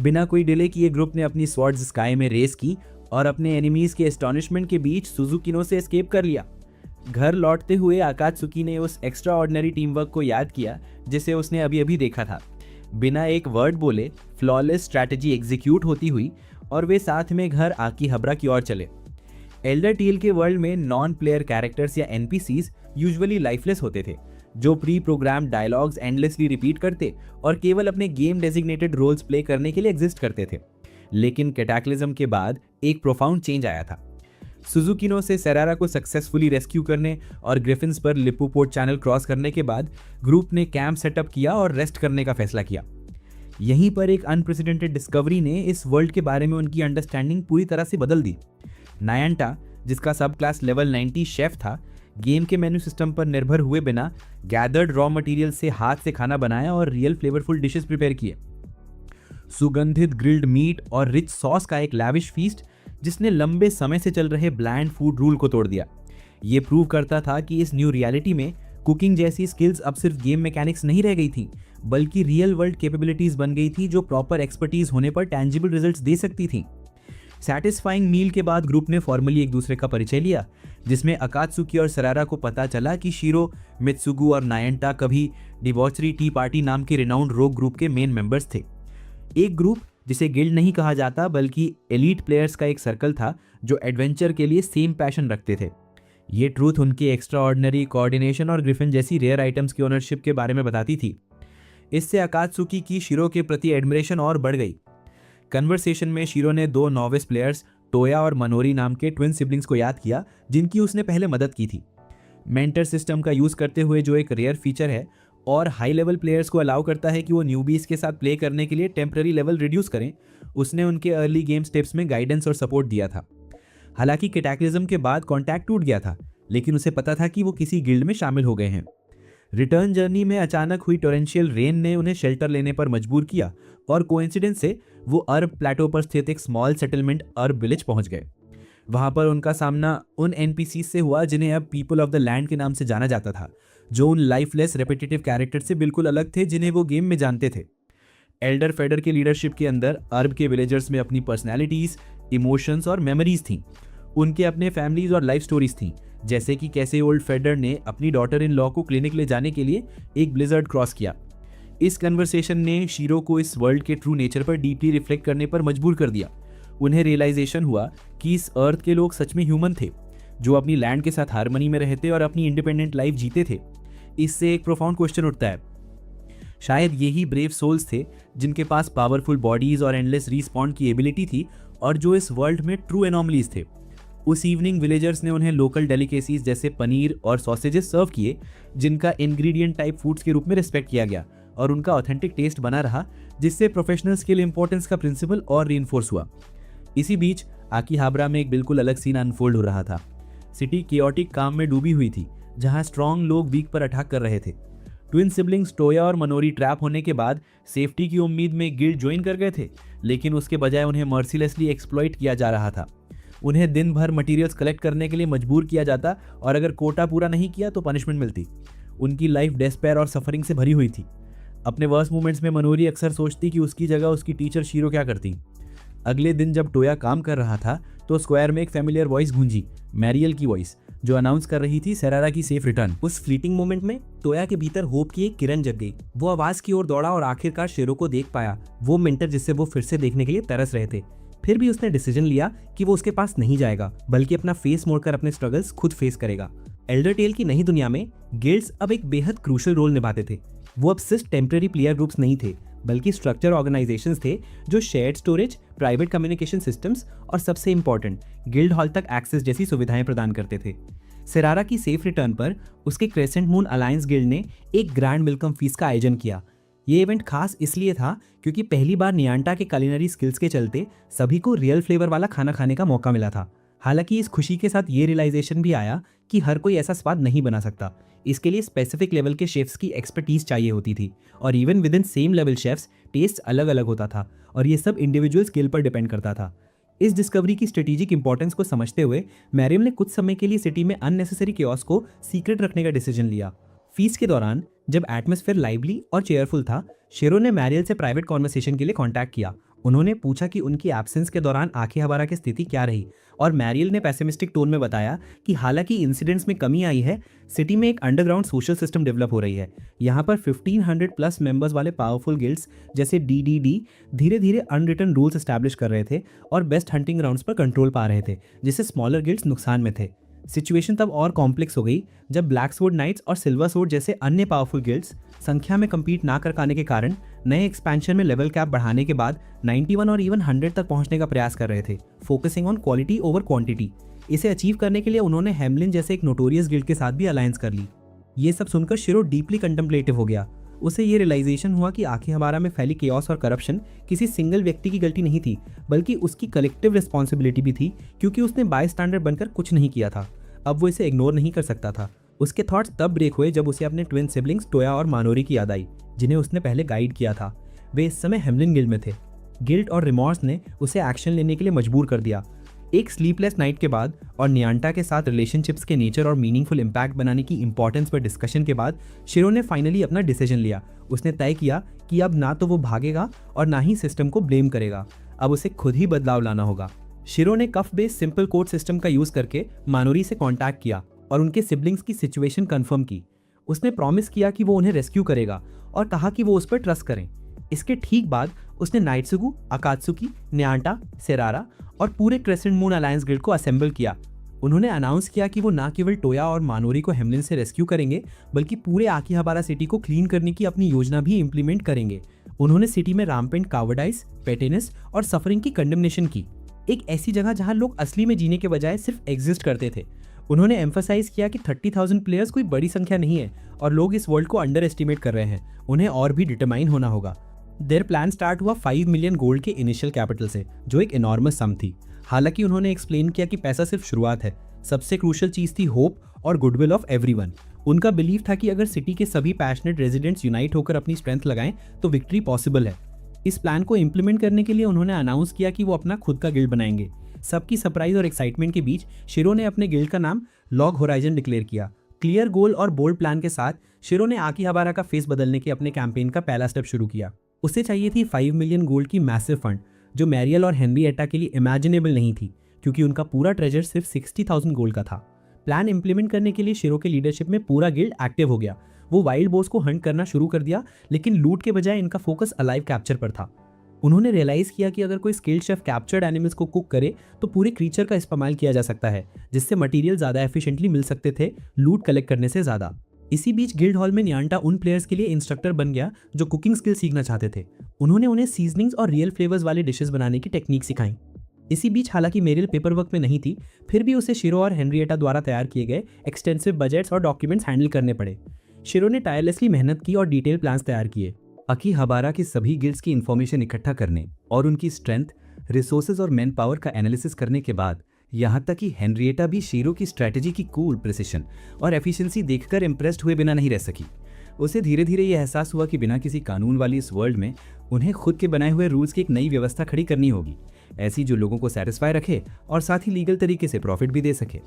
बिना कोई डिले किए ग्रुप ने अपनी स्वॉर्ड्स स्काई में रेस की और अपने एनिमीज के एस्टॉनिशमेंट के बीच सुजुकिनो से एस्केप कर लिया। घर लौटते हुए आकात्सुकी ने उस एक्स्ट्रा ऑर्डिनरी टीम वर्क को याद किया जिसे उसने अभी अभी देखा था। बिना एक वर्ड बोले फ्लॉलेस स्ट्रैटेजी एग्जीक्यूट होती हुई और वे साथ में घर आकीहाबरा की ओर चले। एल्डर टील के वर्ल्ड में नॉन प्लेयर कैरेक्टर्स या एनपीसीज यूजुअली लाइफलेस होते थे, जो pre program dialogues endlessly repeat करते और केवल अपने गेम डेजिग्नेटेड रोल्स प्ले करने के लिए एग्जिस्ट करते थे। लेकिन कैटाक्लिज्म के बाद एक प्रोफाउंड चेंज आया था। सुजुकिनो से सेरारा को सक्सेसफुली रेस्क्यू करने और ग्रिफिन्स पर लिपुपोर्ट चैनल क्रॉस करने के बाद ग्रुप ने कैंप सेटअप किया और रेस्ट करने का फैसला किया। यहीं पर एक अनप्रेसिडेंटेड डिस्कवरी ने इस वर्ल्ड के बारे में उनकी अंडरस्टैंडिंग पूरी तरह से बदल दी। नायंटा, जिसका सब क्लास लेवल 90 शेफ था, गेम के मेन्यू सिस्टम पर निर्भर हुए बिना गैदर्ड रॉ मटेरियल से हाथ से खाना बनाया और रियल फ्लेवरफुल डिशेस प्रिपेयर किए। सुगंधित ग्रिल्ड मीट और रिच सॉस का एक लैविश फीस्ट जिसने लंबे समय से चल रहे ब्लैंड फूड रूल को तोड़ दिया। ये प्रूव करता था कि इस न्यू रियलिटी में कुकिंग जैसी स्किल्स अब सिर्फ गेम मैकेनिक्स नहीं रह गई थी, बल्कि रियल वर्ल्ड कैपेबिलिटीज बन गई थी जो प्रॉपर एक्सपर्टीज होने पर टैंजिबल रिजल्ट्स दे सकती थी। सैटिस्फाइंग मील के बाद ग्रुप ने फॉर्मली एक दूसरे का परिचय लिया, जिसमें अकात्सुकी और सेरारा को पता चला कि शीरो, मित्सुगु और नायंटा कभी डिबॉचरी टी पार्टी नाम के रिनाउंड रोग ग्रुप के मेन मेंबर्स थे। एक ग्रुप जिसे गिल्ड नहीं कहा जाता बल्कि एलीट प्लेयर्स का एक सर्कल था जो एडवेंचर के लिए सेम पैशन रखते थे। ये ट्रूथ उनके एक्स्ट्रा ऑर्डिनरी कोऑर्डिनेशन और ग्रिफिन जैसी रेयर आइटम्स की ओनरशिप के बारे में बताती थी। इससे अकात्सुकी की शीरो के प्रति एडमिरेशन और बढ़ गई। कन्वर्सेशन में शीरो ने 2 नॉविस प्लेयर्स टोया और मनोरी नाम के ट्विन सिबलिंग्स को याद किया जिनकी उसने पहले मदद की थी। मेंटर सिस्टम का यूज करते हुए, जो एक रेयर फीचर है और हाई लेवल प्लेयर्स को अलाउ करता है कि वो न्यूबीज के साथ प्ले करने के लिए टेम्पररी लेवल रिड्यूस करें, उसने उनके अर्ली गेम स्टेप्स में गाइडेंस और सपोर्ट दिया था। हालांकि कैटाक्लिज्म के बाद कॉन्टैक्ट टूट गया था, लेकिन उसे पता था कि वो किसी गिल्ड में शामिल हो गए हैं। रिटर्न जर्नी में अचानक हुई टोरेंशियल रेन ने उन्हें शेल्टर लेने पर मजबूर किया और कोइंसिडेंस से वो अर्ब प्लेटो पर स्थित एक स्मॉल सेटलमेंट अर्ब विलेज पहुंच गए। वहां पर उनका सामना उन एनपीसी से हुआ जिन्हें अब पीपल ऑफ द लैंड के नाम से जाना जाता था, जो उन लाइफलेस रेपिटेटिव कैरेक्टर से बिल्कुल अलग थे जिन्हें वो गेम में जानते थे। एल्डर फेडर के लीडरशिप के अंदर अर्ब के विलेजर्स में अपनी पर्सनैलिटीज, इमोशंस और मेमोरीज थीं। उनके अपने फैमिलीज और लाइफ स्टोरीज थीं, जैसे कि कैसे ओल्ड फेडर ने अपनी डॉटर इन लॉ को क्लिनिक ले जाने के लिए एक ब्लिजर्ड क्रॉस किया। इस कन्वर्सेशन ने शीरो को इस वर्ल्ड के ट्रू नेचर पर डीपली रिफ्लेक्ट करने पर मजबूर कर दिया। उन्हें रियलाइजेशन हुआ कि इस अर्थ के लोग सच में ह्यूमन थे, जो अपनी लैंड के साथ हार्मनी में रहते और अपनी इंडिपेंडेंट लाइफ जीते थे। इससे एक प्रोफाउंड क्वेश्चन उठता है, शायद यही ब्रेव सोल्स थे जिनके पास पावरफुल बॉडीज और एंडलेस रिस्पॉन्ड की एबिलिटी थी और जो इस वर्ल्ड में ट्रू एनॉमलीज थे। उस इवनिंग विलेजर्स ने उन्हें लोकल डेलिकेसीज जैसे पनीर और सॉसेजेस सर्व किए, जिनका इंग्रेडिएंट टाइप फूड्स के रूप में रिस्पेक्ट किया गया और उनका ऑथेंटिक टेस्ट बना रहा, जिससे प्रोफेशनल स्किल इंपॉर्टेंस का प्रिंसिपल और रीइंफोर्स हुआ। इसी बीच आकीहाबरा में एक बिल्कुल अलग सीन अनफोल्ड हो रहा था। सिटी केओटिक काम में डूबी हुई थी, जहां स्ट्रॉन्ग लोग वीक पर अटैक कर रहे थे। ट्विन सिबलिंग्स टोया और मनोरी ट्रैप होने के बाद सेफ्टी की उम्मीद में गिल्ड ज्वाइन कर गए थे, लेकिन उसके बजाय उन्हें मर्सीलेसली एक्सप्लॉइट किया जा रहा था। उन्हें दिन भर मटेरियल्स कलेक्ट करने के लिए मजबूर किया जाता और अगर कोटा पूरा नहीं किया तो पनिशमेंट मिलती। उनकी लाइफ डेस्पेयर और सफरिंग से भरी हुई थी। अपने वर्स्ट मोमेंट्स में मनोरी अक्सर सोचती कि उसकी जगह उसकी टीचर शीरो क्या करती। अगले दिन जब टोया काम कर रहा था तो स्क्वायर में एक फेमिलियर वॉइस गूंजी, मैरियल की वॉइस, जो अनाउंस कर रही थी सेरारा की सेफ रिटर्न। उस फ्लीटिंग मोमेंट में टोया के भीतर होप की एक किरण जग गई। वो आवाज की ओर दौड़ा और आखिरकार शीरो को देख पाया, वो मेंटर जिससे वो फिर से देखने के लिए तरस रहे थे। फिर भी उसने डिसीजन लिया कि वो उसके पास नहीं जाएगा, बल्कि अपना फेस मोड़कर अपने स्ट्रगल्स खुद फेस करेगा। एल्डर टेल की नई दुनिया में गिल्ड्स अब एक बेहद क्रूशियल रोल निभाते थे। वो अब सिर्फ टेम्पररी प्लेयर ग्रुप्स नहीं थे, बल्कि स्ट्रक्चर ऑर्गेनाइजेशंस थे जो shared storage, private communication systems और सबसे इंपॉर्टेंट गिल्ड हॉल तक एक्सेस जैसी सुविधाएं प्रदान करते थे। सिरारा की सेफ रिटर्न पर उसके क्रेसेंट मून अलायंस गिल्ड ने एक ग्रैंड वेलकम फीस का आयोजन किया। ये इवेंट खास इसलिए था क्योंकि पहली बार नियांटा के कुलिनरी स्किल्स के चलते सभी को रियल फ्लेवर वाला खाना खाने का मौका मिला था। हालांकि इस खुशी के साथ ये रियलाइजेशन भी आया कि हर कोई ऐसा स्वाद नहीं बना सकता। इसके लिए स्पेसिफिक लेवल के शेफ्स की एक्सपर्टीज चाहिए होती थी और even within same level chefs taste अलग अलग होता था और ये सब इंडिविजुअल स्किल पर डिपेंड करता था। इस डिस्कवरी की स्ट्रेटेजिक इंपॉर्टेंस को समझते हुए मैरियम ने कुछ समय के लिए सिटी में अननेसेसरी केओस को सीक्रेट रखने का डिसीजन लिया। फीस के दौरान जब एटमॉस्फेयर लाइवली और चेयरफुल था, शेरो ने मैरियल से प्राइवेट कॉन्वर्सेशन के लिए कांटेक्ट किया। उन्होंने पूछा कि उनकी एब्सेंस के दौरान आखिहबारा की स्थिति क्या रही और मैरियल ने पेसिमिस्टिक टोन में बताया कि हालांकि इंसिडेंट्स में कमी आई है, सिटी में एक अंडरग्राउंड सोशल सिस्टम डेवलप हो रही है। यहाँ पर 1500 प्लस मेंबर्स वाले पावरफुल गिल्ड्स जैसे DDD धीरे धीरे अनरिटन रूल्स एस्टैब्लिश कर रहे थे और बेस्ट हंटिंग ग्राउंड्स पर कंट्रोल पा रहे थे, जिससे स्मॉलर गिल्ड्स नुकसान में थे। सिचुएशन तब और कॉम्प्लेक्स हो गई जब ब्लैक स्वॉर्ड नाइट्स और सिल्वर स्वॉर्ड जैसे अन्य पावरफुल गिल्ड्स संख्या में compete ना कर पाने के कारण नए एक्सपेंशन में लेवल कैप बढ़ाने के बाद 91 और इवन 100 तक पहुंचने का प्रयास कर रहे थे, focusing on quality over quantity. इसे अचीव करने के लिए उन्होंने हेमलिन जैसे एक नोटोरियस गिल्ड के साथ भी अलायंस कर ली। ये सब सुनकर शिरो डीपली कंटेम्पलेटिव हो गया। उसे ये रियलाइजेशन हुआ कि आखिहबारा में फैली केओस और करप्शन किसी सिंगल व्यक्ति की गलती नहीं थी, बल्कि उसकी कलेक्टिव रिस्पॉन्सिबिलिटी भी थी, क्योंकि उसने बाय स्टैंडर्ड बनकर कुछ नहीं किया था। अब वो इसे इग्नोर नहीं कर सकता था। उसके थॉट्स तब ब्रेक हुए जब उसे अपने ट्विन सिबलिंग्स टोया और मानोरी की याद आई, जिन्हें उसने पहले गाइड किया था। वे इस समय हेमलिन गिल्ड में थे। गिल्ट और रिमॉर्स ने उसे एक्शन लेने के लिए मजबूर कर दिया। एक स्लीपलेस नाइट के बाद और नियांटा के साथ रिलेशनशिप्स के नेचर और मीनिंगफुल इम्पैक्ट बनाने की इंपॉर्टेंस पर डिस्कशन के बाद शिरो ने फाइनली अपना डिसीजन लिया। उसने तय किया कि अब ना तो वो भागेगा और ना ही सिस्टम को ब्लेम करेगा। अब उसे खुद ही बदलाव लाना होगा। शिरो ने कफ बेस्ड सिंपल कोड सिस्टम का यूज करके मानोरी से कांटेक्ट किया और उनके सिबलिंग्स की सिचुएशन कंफर्म की। उसने प्रॉमिस किया कि वो उन्हें रेस्क्यू करेगा और कहा कि वो उस पर ट्रस्ट करें। इसके ठीक बाद उसने नाइट्सुगु, अकात्सुकी, नियांटा, सेरारा और पूरे क्रेसेंट मून अलायंस गिल्ड को असेंबल किया। उन्होंने अनाउंस किया कि वो ना केवल टोया और मानोरी को हेमलिन से रेस्क्यू करेंगे, बल्कि पूरे आखिहबारा सिटी को क्लीन करने की अपनी योजना भी इंप्लीमेंट करेंगे। उन्होंने सिटी में रैम्पेंट कावर्डाइज, पेटिनेस और सफरिंग की कंडेमनेशन की, एक ऐसी जगह जहां लोग असली में जीने के बजाय सिर्फ एग्जिस्ट करते थे। उन्होंने एम्फसाइज किया कि 30,000 प्लेयर्स कोई बड़ी संख्या नहीं है और लोग इस वर्ल्ड को अंडर एस्टिमेट कर रहे हैं। उन्हें और भी डिटरमाइन होना होगा। देयर प्लान स्टार्ट हुआ 5 मिलियन गोल्ड के इनिशियल कैपिटल से, जो एक एनॉर्मस सम थी। हालांकि उन्होंने एक्सप्लेन किया कि पैसा सिर्फ शुरुआत है, सबसे क्रूशियल चीज थी होप और गुडविल ऑफ एवरीवन। उनका बिलीव था कि अगर सिटी के सभी पैशनेट रेजिडेंट्स यूनाइट होकर अपनी स्ट्रेंथ लगाएं तो विक्ट्री पॉसिबल है। इस प्लान को इंप्लीमेंट करने के लिए उन्होंने अनाउंस किया कि वो अपना खुद का गिल्ड बनाएंगे। सबकी सरप्राइज और एक्साइटमेंट के बीच शिरो ने अपने गिल्ड का नाम लॉग होराइजन डिक्लेयर किया। क्लियर गोल और बोल्ड प्लान के साथ शिरो ने आखिहबारा का फेस बदलने के अपने कैंपेन का पहला स्टेप शुरू किया। उसे चाहिए थी 5 मिलियन गोल्ड की मैसिव फंड, जो मैरियल और हेनरिएटा के लिए इमेजिनेबल नहीं थी, क्योंकि उनका पूरा ट्रेजर सिर्फ 60,000 गोल्ड का था। प्लान इंप्लीमेंट करने के लिए शिरो के लीडरशिप में पूरा गिल्ड एक्टिव हो गया। वो वाइल्ड बोस को हंट करना शुरू कर दिया, लेकिन लूट के बजाय इनका फोकस अलाइव कैप्चर पर था। उन्होंने रियलाइज किया कि अगर कोई स्किल्ड शेफ कैप्चर्ड एनिमल्स को कुक करे तो पूरे क्रीचर का इस्तेमाल किया जा सकता है, जिससे मटेरियल ज़्यादा एफिशिएंटली मिल सकते थे लूट कलेक्ट करने से ज़्यादा। इसी बीच गिल्ड हॉल में नियांटा उन प्लेयर्स के लिए इंस्ट्रक्टर बन गया जो कुकिंग स्किल सीखना चाहते थे। उन्होंने उन्हें सीजनिंग्स और रियल फ्लेवर्स वाले डिशेस बनाने की टेक्निक सिखाई। इसी बीच हालांकि मेरिल पेपर वर्क में नहीं थी, फिर भी उसे शिरो और हेनरिएटा द्वारा तैयार किए गए एक्सटेंसिव बजट्स और डॉक्यूमेंट्स हैंडल करने पड़े। शिरो ने टायरलेसली मेहनत की और डिटेल प्लान्स तैयार किए। आखिहबारा की सभी गिल्ड्स की इंफॉर्मेशन इकट्ठा करने और उनकी स्ट्रेंथ, रिसोर्सेज और मैन पावर का एनालिसिस करने के बाद यहाँ तक कि हेनरिएटा भी शिरो की स्ट्रैटेजी की कूल प्रिसिशन और एफिशिएंसी देखकर इम्प्रेस्ड हुए बिना नहीं रह सकी। उसे धीरे धीरे यह एहसास हुआ कि बिना किसी कानून वाली इस वर्ल्ड में उन्हें खुद के बनाए हुए रूल्स की एक नई व्यवस्था खड़ी करनी होगी, ऐसी जो लोगों को सेटिस्फाई रखे और साथ ही लीगल तरीके से प्रॉफिट भी दे सके।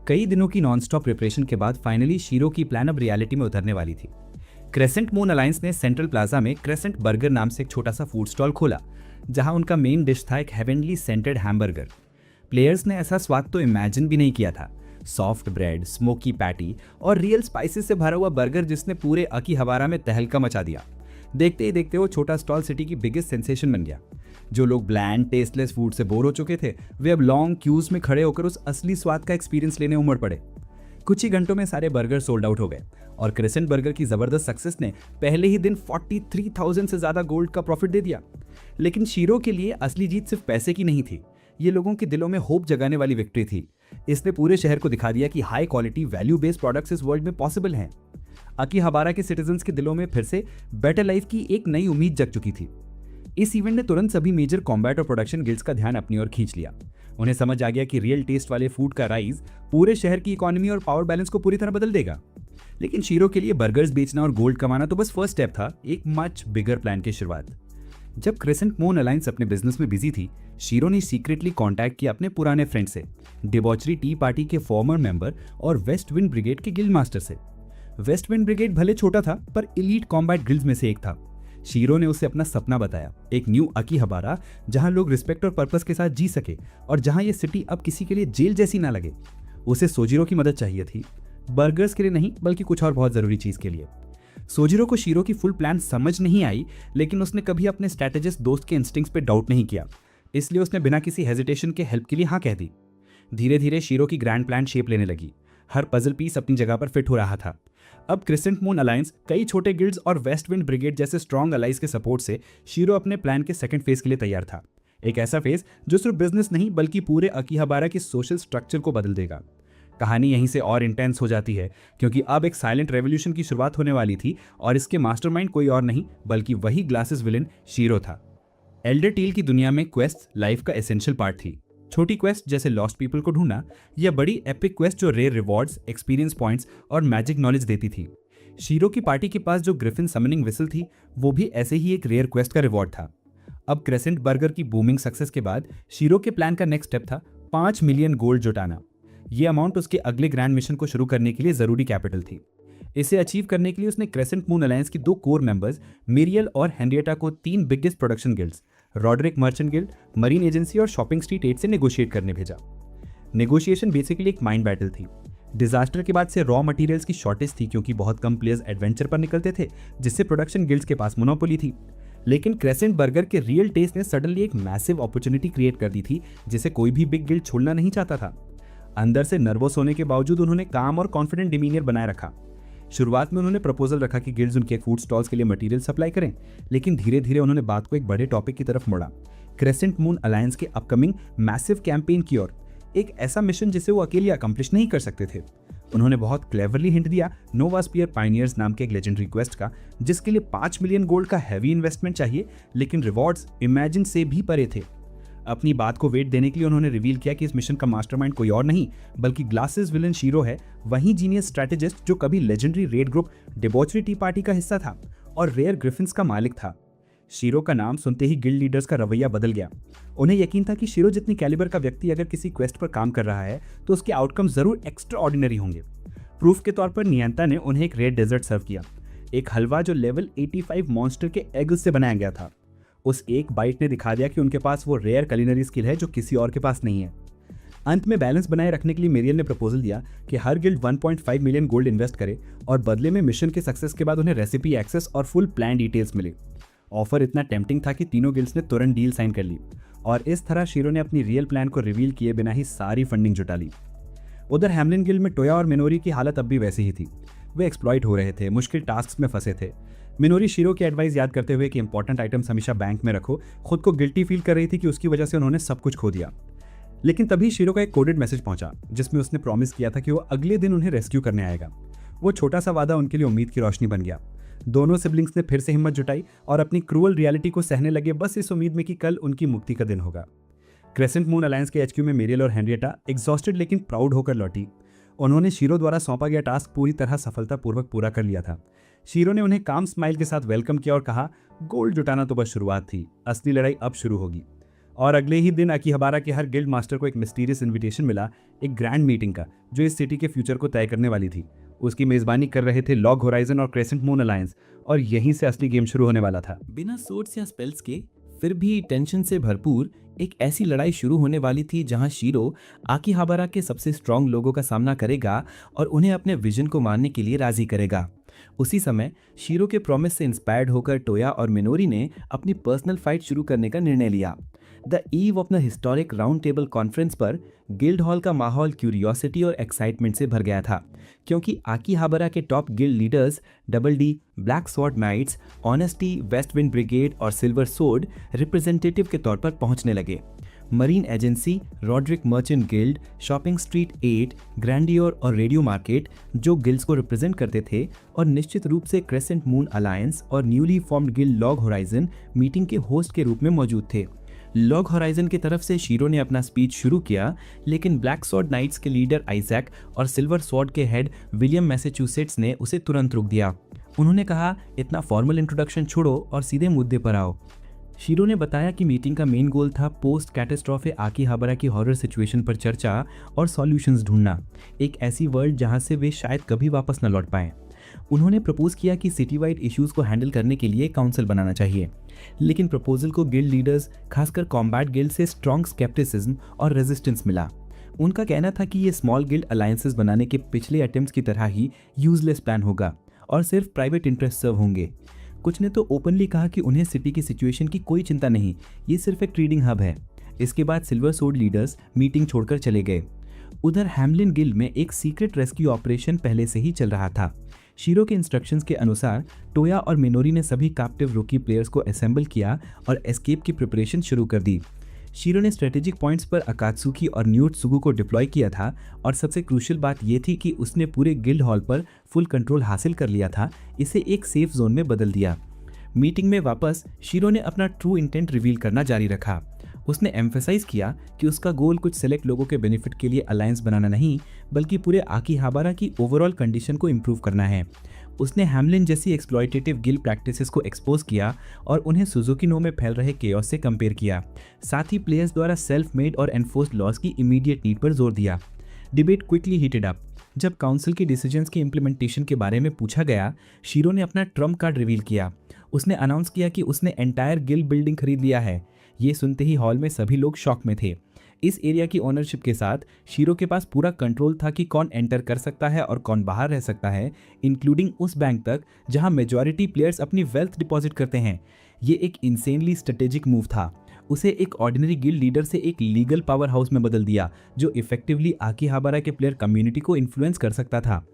कई दिनों की नॉनस्टॉप प्रिपरेशन के बाद फाइनली शिरो की प्लान अब रियलिटी में उतरने वाली थी। क्रेसेंट मून अलायंस ने सेंट्रल प्लाजा में क्रेसेंट बर्गर नाम से एक छोटा सा फूड स्टॉल खोला, जहां उनका मेन डिश था एक हेवनली सेंटेड हैमबर्गर। प्लेयर्स ने ऐसा स्वाद तो इमेजिन भी नहीं किया था। सॉफ्ट ब्रेड, स्मोकी पैटी और रियल स्पाइसेस से भरा हुआ बर्गर जिसने पूरे आखिहबारा में तहलका मचा दिया। देखते ही देखते वो छोटा स्टॉल सिटी की बिगेस्ट सेंसेशन बन गया। जो लोग ब्लैंड टेस्टलेस फूड से बोर हो चुके थे, वे अब लॉन्ग क्यूज में खड़े होकर उस असली स्वाद का एक्सपीरियंस लेने उमड़ पड़े। कुछ ही घंटों में सारे बर्गर सोल्ड आउट हो गए और क्रेसेंट बर्गर की जबरदस्त सक्सेस ने पहले ही दिन 43,000 से ज्यादा गोल्ड का प्रॉफिट दे दिया। लेकिन शीरो के लिए असली जीत सिर्फ पैसे की नहीं थी, ये लोगों के दिलों में होप जगाने वाली विक्ट्री थी। इसने पूरे शहर को दिखा दिया कि high quality value based products इस वर्ल्ड में पॉसिबल हैं। अकीहाबारा के सिटीजन्स के दिलों में फिर से बेटर लाइफ की एक नई उम्मीद जग चुकी थी। इस इवेंट ने तुरंत सभी मेजर कॉम्बैट और प्रोडक्शन गिल्ड्स का ध्यान अपनी ओर खींच लिया। उन्हें समझ आ गया कि रियल टेस्ट वाले फूड का राइज पूरे शहर की इकोनॉमी और पावर बैलेंस को पूरी तरह बदल देगा। लेकिन शीरो के लिए बर्गर्स बेचना और गोल्ड कमाना तो बस फर्स्ट स्टेप था, एक मच बिगर प्लान की शुरुआत। जब क्रेसेंट मून अलायंस अपने बिजनेस में बिजी थी, शीरो ने सीक्रेटली कांटेक्ट किया अपने पुराने फ्रेंड से, डिबॉचरी टी पार्टी के फॉर्मर मेंबर और वेस्ट विंड ब्रिगेड के गिल्ड मास्टर से। वेस्ट विंड ब्रिगेड भले छोटा था पर एलीट कॉम्बैट गिल्ड्स में से एक था। शीरो ने उसे अपना सपना बताया, एक न्यू अकीहाबारा जहां लोग रिस्पेक्ट और पर्पस के साथ जी सके और जहां ये सिटी अब किसी के लिए जेल जैसी ना लगे। उसे सोजिरो की मदद चाहिए थी, बर्गर्स के लिए नहीं बल्कि कुछ और बहुत जरूरी चीज के लिए। सोजिरो को शीरो की फुल प्लान समझ नहीं आई, लेकिन उसने कभी अपने स्ट्रैटेजिस्ट दोस्त के इंस्टिंक्ट्स पे डाउट नहीं किया, इसलिए उसने बिना किसी हेजिटेशन के हेल्प के लिए हाँ कह दी। धीरे धीरे शीरो की ग्रैंड प्लान शेप लेने लगी, हर पजल पीस अपनी जगह पर फिट हो रहा था। अब क्रेसेंट मून अलायंस, कई छोटे गिल्ड्स और वेस्ट विंड ब्रिगेड जैसे स्ट्रॉन्ग अलाइज के सपोर्ट से शीरो अपने प्लान के सेकंड फेज के लिए तैयार था। एक ऐसा फेज जो सिर्फ बिजनेस नहीं बल्कि पूरे अकीहाबारा के सोशल स्ट्रक्चर को बदल देगा। कहानी यहीं से और इंटेंस हो जाती है क्योंकि अब एक साइलेंट रेवोल्यूशन की शुरुआत होने वाली थी और इसके मास्टरमाइंड कोई और नहीं बल्कि वही ग्लासेस विलेन शीरो था। एल्डर टील की दुनिया में क्वेस्ट लाइफ का एसेंशियल पार्ट थी। छोटी क्वेस्ट जैसे लॉस्ट पीपल को ढूंढना या बड़ी एपिक क्वेस्ट जो रेयर रिवॉर्ड्स, एक्सपीरियंस पॉइंट्स और मैजिक नॉलेज देती थी। शीरो की पार्टी के पास जो ग्रिफिन समनिंग विसल थी वो भी ऐसे ही एक रेयर क्वेस्ट का रिवॉर्ड था। अब क्रेसेंट बर्गर की बूमिंग सक्सेस के बाद शीरो के प्लान का नेक्स्ट स्टेप था 5 मिलियन गोल्ड जुटाना। ये अमाउंट उसके अगले ग्रैंड मिशन को शुरू करने के लिए जरूरी कैपिटल थी। इसे अचीव करने के लिए उसने क्रेसेंट मून अलायंस की 2 कोर मेंबर्स मिरियल और हेनरिएटा को 3 biggest production guilds Roderick merchant guild, marine agency और शॉपिंग स्ट्रीट 8 से नेगोशिएट करने भेजा। नेगोशिएशन बेसिकली एक माइंड बैटल थी। डिजास्टर के बाद से रॉ मटेरियल्स की शॉर्टेज थी क्योंकि बहुत कम प्लेयर्स एडवेंचर पर निकलते थे, जिससे प्रोडक्शन गिल्ड्स के पास मोनोपोली थी। लेकिन क्रेसेंट बर्गर के रियल टेस्ट ने सडनली एक मैसिव अपॉर्चुनिटी क्रिएट कर दी थी जिसे कोई भी बिग गिल्ड छोड़ना नहीं चाहता था। अंदर से नर्वस होने के बावजूद उन्होंने काम और कॉन्फिडेंट डिमीनियर बनाए रखा। शुरुआत में उन्होंने प्रपोजल रखा कि गिल्ड्स उनके फूड स्टॉल्स के लिए मटेरियल सप्लाई करें, लेकिन धीरे धीरे उन्होंने बात को एक बड़े टॉपिक की तरफ मोड़ा, क्रेसेंट मून अलायंस के अपकमिंग मैसिव कैंपेन की ओर, एक ऐसा मिशन जिसे वो अकेले अकम्प्लिश नहीं कर सकते थे। उन्होंने बहुत क्लेवरली हिंट दिया नोवा स्पीयर पायनियर्स नाम के एक लेजेंडरी क्वेस्ट का, जिसके लिए 5 मिलियन गोल्ड का हैवी इन्वेस्टमेंट चाहिए, लेकिन रिवॉर्ड्स इमेजिन से भी परे थे। अपनी बात को वेट देने के लिए उन्होंने रिवील किया कि इस मिशन का मास्टरमाइंड कोई और नहीं बल्कि ग्लासेस विलन शीरो है, वही जीनियस स्ट्रैटेजिस्ट जो कभी legendary red group debauchery T party का हिस्सा था और रेयर ग्रिफिन्स का मालिक था। शीरो का नाम सुनते ही गिल्ड लीडर्स का रवैया बदल गया। उन्हें यकीन था कि शीरो जितनी कैलिबर का व्यक्ति अगर किसी क्वेस्ट पर काम कर रहा है तो उसके आउटकम जरूर एक्स्ट्रा ऑर्डिनरी होंगे। प्रूफ के तौर पर नियंता ने उन्हें एक रेड डेजर्ट सर्व किया, एक हलवा जो लेवल 85 मॉन्स्टर के एग से बनाया गया था। उस एक बाइट ने दिखा दिया कि उनके पास वो रेयर कुलिनरी स्किल है जो किसी और के पास नहीं है। अंत में बैलेंस बनाए रखने के लिए मेरियल ने प्रपोजल दिया कि हर गिल्ड 1.5 मिलियन गोल्ड इन्वेस्ट करे और बदले में मिशन के सक्सेस के बाद उन्हें रेसिपी एक्सेस और फुल प्लान डिटेल्स मिले। ऑफर इतना टेम्पटिंग था कि तीनों गिल्ड्स ने तुरंत डील साइन कर ली और इस तरह शीरो ने अपनी रियल प्लान को रिवील किए बिना ही सारी फंडिंग जुटा ली। उधर हैमलिन गिल्ड में टोया और मिनोरी की हालत अब भी वैसी ही थी। वे एक्सप्लॉइट हो रहे थे, मुश्किल टास्क में फंसे थे। मिनोरी शीरो की एडवाइस याद करते हुए कि इंपॉर्टेंट आइटम्स हमेशा बैंक में रखो, खुद को गिल्टी फील कर रही थी कि उसकी वजह से उन्होंने सब कुछ खो दिया। लेकिन तभी शीरो का एक कोडेड मैसेज पहुंचा जिसमें उसने प्रॉमिस किया था कि वो अगले दिन उन्हें रेस्क्यू करने आएगा। वो छोटा सा वादा उनके लिए उम्मीद की रोशनी बन गया। दोनों सिबलिंग्स ने फिर से हिम्मत जुटाई और अपनी क्रूअल रियलिटी को सहने लगे, बस इस उम्मीद में कि कल उनकी मुक्ति का दिन होगा। क्रेसेंट मून अलायंस के एचक्यू में मेरियल और हेनरिएटा एग्जॉस्टेड लेकिन प्राउड होकर लौटी। उन्होंने शीरो द्वारा सौंपा गया टास्क पूरी तरह सफलतापूर्वक पूरा कर लिया था। शीरो ने उन्हें काम स्माइल के साथ वेलकम किया और कहा, गोल्ड जुटाना तो बस शुरुआत थी, असली लड़ाई अब शुरू होगी। और अगले ही दिन अकीहाबारा के हर गिल्ड मास्टर को एक मिस्टीरियस इन्विटेशन मिला, एक ग्रैंड मीटिंग का जो इस सिटी के फ्यूचर को तय करने वाली थी। उसकी मेजबानी कर रहे थे लॉग होराइजन और क्रेसेंट मून अलायंस और यहीं से असली गेम शुरू होने वाला था। बिना सोर्ड्स या स्पेल्स के फिर भी टेंशन से भरपूर एक ऐसी लड़ाई शुरू होने वाली थी जहां शीरो आकीहाबारा के सबसे स्ट्रांग लोगों का सामना करेगा और उन्हें अपने विजन को मानने के लिए राजी करेगा। उसी समय शीरो के प्रॉमिस से इंस्पायर्ड होकर टोया और मिनोरी ने अपनी पर्सनल फाइट शुरू करने का निर्णय लिया। The eve of the historic round Table conference पर गिल्ड हॉल का माहौल क्यूरियोसिटी और एक्साइटमेंट से भर गया था, क्योंकि आकीहाबारा के top guild leaders Double D, Black Sword Knights, Honesty, West Wind Brigade और सिल्वर सोर्ड रिप्रेजेंटेटिव के तौर पर पहुंचने लगे। Marine Agency, Roderic Merchant Guild, Shopping street 8, Grandeur और रेडियो मार्केट जो गिल्ड्स को रिप्रेजेंट करते थे, और निश्चित रूप से क्रेसेंट मून अलायंस और newly formed guild Log Horizon meeting के होस्ट के रूप में मौजूद थे। लॉग होराइजन की तरफ से शीरो ने अपना स्पीच शुरू किया, लेकिन ब्लैक स्वॉर्ड नाइट्स के लीडर आइजैक और सिल्वर स्वॉर्ड के हेड विलियम मैसेच्यूसेट्स ने उसे तुरंत रोक दिया। उन्होंने कहा, इतना फॉर्मल इंट्रोडक्शन छोड़ो और सीधे मुद्दे पर आओ। शीरो ने बताया कि मीटिंग का मेन गोल था पोस्ट कैटास्ट्रोफे आकीहाबारा की हॉरर सिचुएशन पर चर्चा और सॉल्यूशंस ढूंढना, एक ऐसी वर्ल्ड जहां से वे शायद कभी वापस न लौट पाएं। उन्होंने प्रपोज किया कि सिटी वाइड इश्यूज को हैंडल करने के लिए काउंसिल बनाना चाहिए, लेकिन प्रपोजल को गिल्ड लीडर्स, खासकर कॉम्बैट गिल्ड से स्ट्रॉन्ग स्केप्टिसिज्म और रेजिस्टेंस मिला। उनका कहना था कि ये स्मॉल गिल्ड अलायंसेस बनाने के पिछले अटेम्प्ट्स की तरह ही यूजलेस प्लान होगा और सिर्फ प्राइवेट इंटरेस्ट सर्व होंगे। कुछ ने तो ओपनली कहा कि उन्हें सिटी की सिचुएशन की कोई चिंता नहीं, ये सिर्फ एक ट्रेडिंग हब है। इसके बाद सिल्वर सोर्ड लीडर्स मीटिंग छोड़कर चले गए। उधर हैमलिन गिल्ड में एक सीक्रेट रेस्क्यू ऑपरेशन पहले से ही चल रहा था। शीरो के इंस्ट्रक्शंस के अनुसार टोया और मिनोरी ने सभी कैप्टिव रूकी प्लेयर्स को असेंबल किया और एस्केप की प्रिपरेशन शुरू कर दी। शीरो ने स्ट्रेटेजिक पॉइंट्स पर अकात्सुकी और न्यूट सुगु को डिप्लॉय किया था, और सबसे क्रूशियल बात यह थी कि उसने पूरे गिल्ड हॉल पर फुल कंट्रोल हासिल कर लिया था, इसे एक सेफ जोन में बदल दिया। मीटिंग में वापस शीरो ने अपना ट्रू इंटेंट रिवील करना जारी रखा। उसने एम्फेसाइज किया कि उसका गोल कुछ सेलेक्ट लोगों के बेनिफिट के लिए अलायंस बनाना नहीं, बल्कि पूरे आकीहाबारा की ओवरऑल कंडीशन को इम्प्रूव करना है। उसने हैमलिन जैसी एक्सप्लॉयटेटिव गिल्ड प्रैक्टिसेस को एक्सपोज किया और उन्हें सुजुकी नो में फैल रहे केओस से कंपेयर किया। साथ ही प्लेयर्स द्वारा सेल्फ मेड और एनफोर्स्ड लॉज की इमीडिएट नीड पर जोर दिया। Debate quickly heated up. जब काउंसिल की डिसीजंस की इंप्लीमेंटेशन के बारे में पूछा गया, शीरो ने अपना ट्रम्प कार्ड रिवील किया। उसने अनाउंस किया कि उसने एंटायर गिल्ड बिल्डिंग खरीद लिया है। ये सुनते ही हॉल में सभी लोग शॉक में थे। इस एरिया की ओनरशिप के साथ शीरो के पास पूरा कंट्रोल था कि कौन एंटर कर सकता है और कौन बाहर रह सकता है, इंक्लूडिंग उस बैंक तक जहां मेजॉरिटी प्लेयर्स अपनी वेल्थ डिपॉजिट करते हैं। ये एक इंसेनली स्ट्रेटेजिक मूव था। उसे एक ऑर्डिनरी गिल्ड लीडर से एक लीगल पावर हाउस में बदल दिया, जो इफेक्टिवली आकीहाबारा के प्लेयर कम्युनिटी को इन्फ्लुएंस कर सकता था।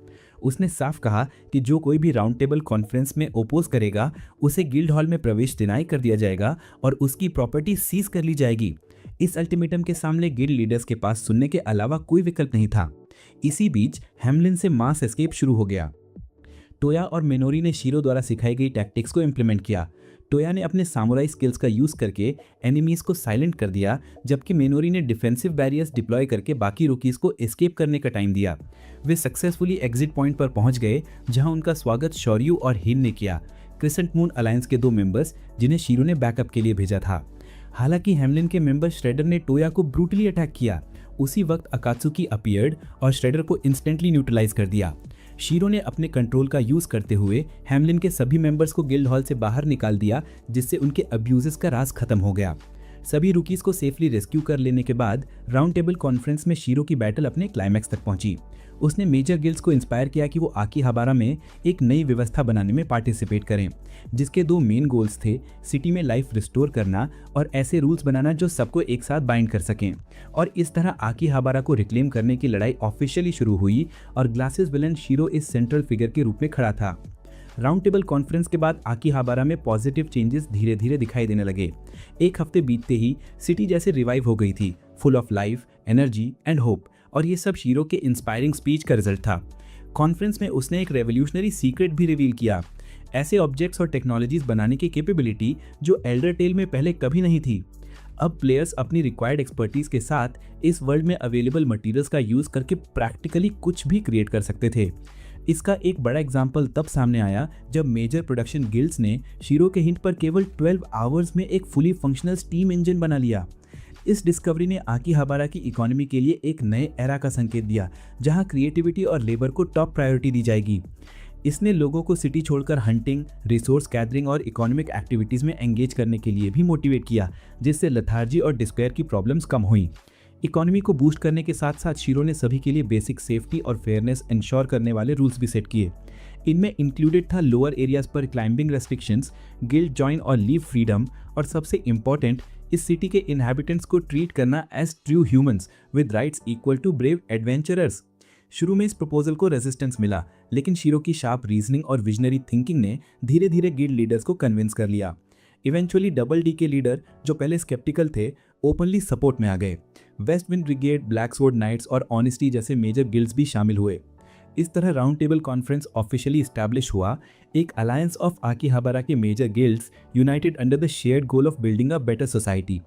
उसने साफ कहा कि जो कोई भी राउंड टेबल कॉन्फ्रेंस में ओपोज करेगा, उसे गिल्ड हॉल में प्रवेश डिनाई कर दिया जाएगा और उसकी प्रॉपर्टी सीज कर ली जाएगी। इस अल्टीमेटम के सामने गिल्ड लीडर्स के पास सुनने के अलावा कोई विकल्प नहीं था। इसी बीच हैमलिन से मास एस्केप शुरू हो गया। टोया और मिनोरी ने शीरो द्वारा सिखाई गई टैक्टिक्स को इम्प्लीमेंट किया। टोया ने अपने सामुराई स्किल्स का यूज करके एनिमीज को साइलेंट कर दिया, जबकि मिनोरी ने डिफेंसिव बैरियर्स डिप्लॉय करके बाकी रूकीज को एस्केप करने का टाइम दिया। वे सक्सेसफुली एग्जिट पॉइंट पर पहुंच गए, जहां उनका स्वागत शौर्यू और हिन ने किया, क्रिसेंट मून अलायंस के 2 मेंबर्स जिन्हें शीरो ने बैकअप के लिए भेजा था। हालांकि हैमलिन के मेंबर श्रेडर ने टोया को ब्रूटली अटैक किया। उसी वक्त अकात्सुकी अपीयर्ड और श्रेडर को इंस्टेंटली न्यूट्रलाइज कर दिया। शीरो ने अपने कंट्रोल का यूज करते हुए हैमलिन के सभी मेंबर्स को गिल्ड हॉल से बाहर निकाल दिया, जिससे उनके अब्यूजेस का राज खत्म हो गया। सभी रूकीज को सेफली रेस्क्यू कर लेने के बाद राउंड टेबल कॉन्फ्रेंस में शीरो की बैटल अपने क्लाइमैक्स तक पहुंची। उसने मेजर गिल्ड्स को इंस्पायर किया कि वो आकीहाबारा में एक नई व्यवस्था बनाने में पार्टिसिपेट करें, जिसके 2 मेन गोल्स थे, सिटी में लाइफ रिस्टोर करना और ऐसे रूल्स बनाना जो सबको एक साथ बाइंड कर सकें। और इस तरह आकीहाबारा को रिक्लेम करने की लड़ाई ऑफिशियली शुरू हुई और ग्लासेस विलन शीरो इस सेंट्रल फिगर के रूप में खड़ा था। राउंड टेबल कॉन्फ्रेंस के बाद आकीहाबारा में पॉजिटिव चेंजेस धीरे धीरे दिखाई देने लगे। एक हफ्ते बीतते ही सिटी जैसे रिवाइव हो गई थी, full of life, energy and hope, और ये सब शीरो के इंस्पायरिंग स्पीच का रिजल्ट था। कॉन्फ्रेंस में उसने एक रेवोल्यूशनरी सीक्रेट भी रिवील किया, ऐसे ऑब्जेक्ट्स और टेक्नोलॉजीज बनाने की कैपेबिलिटी जो एल्डर टेल में पहले कभी नहीं थी। अब प्लेयर्स अपनी रिक्वायर्ड एक्सपर्टीज के साथ इस वर्ल्ड में अवेलेबल मटेरियल्स का यूज करके प्रैक्टिकली कुछ भी क्रिएट कर सकते थे। इसका एक बड़ा एग्जाम्पल तब सामने आया जब मेजर प्रोडक्शन गिल्ड्स ने शीरो के हिंट पर केवल 12 आवर्स में एक फुली फंक्शनल स्टीम इंजन बना लिया। इस डिस्कवरी ने आकीहाबारा की इकोनॉमी के लिए एक नए एरा का संकेत दिया, जहां क्रिएटिविटी और लेबर को टॉप प्रायोरिटी दी जाएगी। इसने लोगों को सिटी छोड़कर हंटिंग, रिसोर्स गैदरिंग और इकोनॉमिक एक्टिविटीज़ में एंगेज करने के लिए भी मोटिवेट किया, जिससे लथार्जी और डिस्पेयर की प्रॉब्लम्स कम हुई। इकोनॉमी को बूस्ट करने के साथ साथ शीरो ने सभी के लिए बेसिक सेफ्टी और फेयरनेस इंश्योर करने वाले रूल्स भी सेट किए। इनमें इंक्लूडेड था लोअर एरियाज पर क्लाइंबिंग रेस्ट्रिक्शंस, गिल्ड जॉइन और लीव फ्रीडम, और सबसे इम्पॉर्टेंट इस सिटी के इनहैबिटेंट्स को ट्रीट करना as true humans with rights equal to brave adventurers. शुरू में इस प्रपोजल को रेजिस्टेंस मिला, लेकिन शीरो की शार्प रीजनिंग और विजनरी थिंकिंग ने धीरे धीरे गिल्ड लीडर्स को कन्विंस कर लिया। इवेंचुअली डबल डी के लीडर, जो पहले स्केप्टिकल थे, ओपनली सपोर्ट में आ गए। West Wind Brigade, Black Sword Knights और ऑनेस्टी जैसे मेजर गिल्ड्स भी शामिल हुए। इस तरह Round Table Conference officially establish हुआ, एक अलायंस ऑफ आकीहाबारा के major guilds united under the shared goal of building a better society.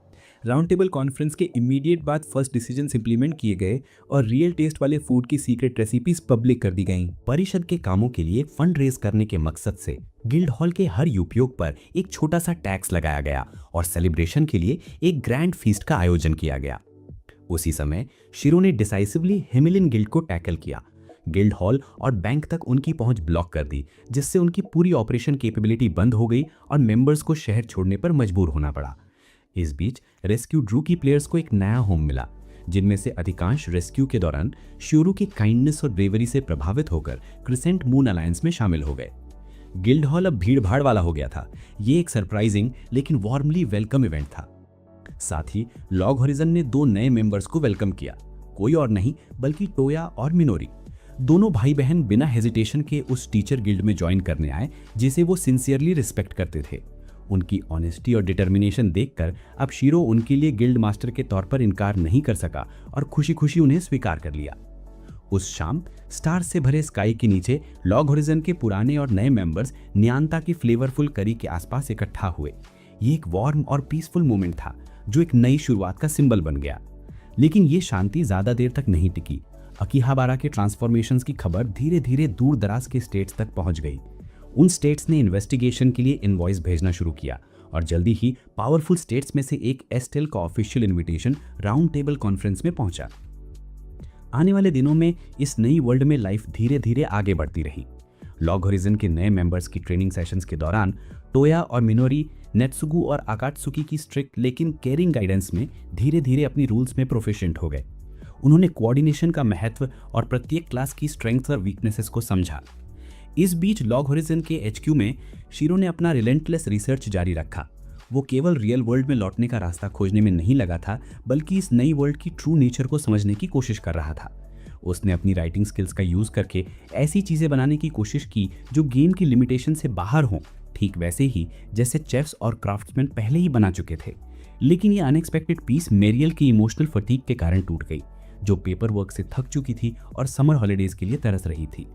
Round Table conference के इमीडिएट बाद फर्स्ट डिसीजंस इंप्लीमेंट किए गए और रियल टेस्ट वाले फूड की सीक्रेट रेसिपीज पब्लिक कर दी गईं। परिषद के कामों के लिए फंड रेज करने के मकसद से गिल्ड हॉल के हर उपयोग पर एक छोटा सा टैक्स लगाया गया और सेलिब्रेशन के लिए एक ग्रैंड फीस्ट का आयोजन किया गया। उसी समय शिरो ने डिसाइसिवली हिमिलिन गिल्ड को टैकल किया। गिल्ड हॉल और बैंक तक उनकी पहुंच ब्लॉक कर दी, जिससे उनकी पूरी ऑपरेशन कैपेबिलिटी बंद हो गई और मेंबर्स को शहर छोड़ने पर मजबूर होना पड़ा। इस बीच रेस्क्यू ड्रू की प्लेयर्स को एक नया होम मिला, जिनमें से अधिकांश रेस्क्यू के दौरान शिरो की काइंडनेस और ब्रेवरी से प्रभावित होकर क्रिसेंट मून अलायंस में शामिल हो गए। गिल्ड हॉल अब भीड़ भाड़ वाला हो गया था। ये एक सरप्राइजिंग लेकिन वार्मली वेलकम इवेंट था। साथ ही लॉग हॉरिजन ने 2 नए मेंबर्स को वेलकम किया, कोई और नहीं बल्कि टोया और मिनोरी। दोनों भाई बहन बिना हेजिटेशन के उस टीचर गिल्ड में ज्वाइन करने आए, जिसे वो सिंसियरली रिस्पेक्ट करते थे। उनकी ऑनेस्टी और डिटर्मिनेशन देखकर अब शिरो उनके लिए गिल्ड मास्टर के तौर पर इनकार नहीं कर सका और खुशी खुशी उन्हें स्वीकार कर लिया। उस शाम स्टार से भरे स्काई के नीचे लॉग हॉरिजन के पुराने और नए मेंबर्स न्यानता की फ्लेवरफुल करी के आसपास इकट्ठा हुए। ये एक वार्म और पीसफुल मोमेंट था, जो एक नई शुरुआत का सिंबल बन गया। लेकिन ये शांति ज्यादा देर तक नहीं टिकी। अकीहाबारा के ट्रांसफॉर्मेशंस की खबर धीरे धीरे दूर दराज के स्टेट्स तक पहुंच गई। उन स्टेट्स ने इन्वेस्टिगेशन के लिए इनवॉइस भेजना शुरू किया और जल्दी ही पावरफुल स्टेट्स में से एक एस्टेल का official invitation round Table conference में पहुंचा। आने वाले दिनों में इस नई वर्ल्ड में लाइफ धीरे धीरे आगे बढ़ती रही। लॉग हॉरिजन के नए मेंबर्स की ट्रेनिंग सेशंस के दौरान टोया और मिनोरी नेत्सुगु और आकात्सुकी की स्ट्रिक्ट लेकिन केयरिंग गाइडेंस में धीरे धीरे अपनी रूल्स में प्रोफिशिएंट हो गए। उन्होंने कोऑर्डिनेशन का महत्व और प्रत्येक क्लास की स्ट्रेंथ्स और वीकनेसेस को समझा। इस बीच लॉग हॉरिजन के एचक्यू में शिरो ने अपना रिलेंटलेस रिसर्च जारी रखा। वो केवल रियल वर्ल्ड में लौटने का रास्ता खोजने में नहीं लगा था, बल्कि इस नई वर्ल्ड की ट्रू नेचर को समझने की कोशिश कर रहा था। उसने अपनी राइटिंग स्किल्स का यूज करके ऐसी चीजें बनाने की कोशिश की जो गेम की लिमिटेशन से बाहर हों, ठीक वैसे ही जैसे चेफ्स और क्राफ्ट्समैन पहले ही बना चुके थे। लेकिन ये अनएक्सपेक्टेड पीस मेरियल की इमोशनल फटीग के कारण टूट गई, जो पेपर वर्क से थक चुकी थी और समर हॉलीडेज के लिए तरस रही थी।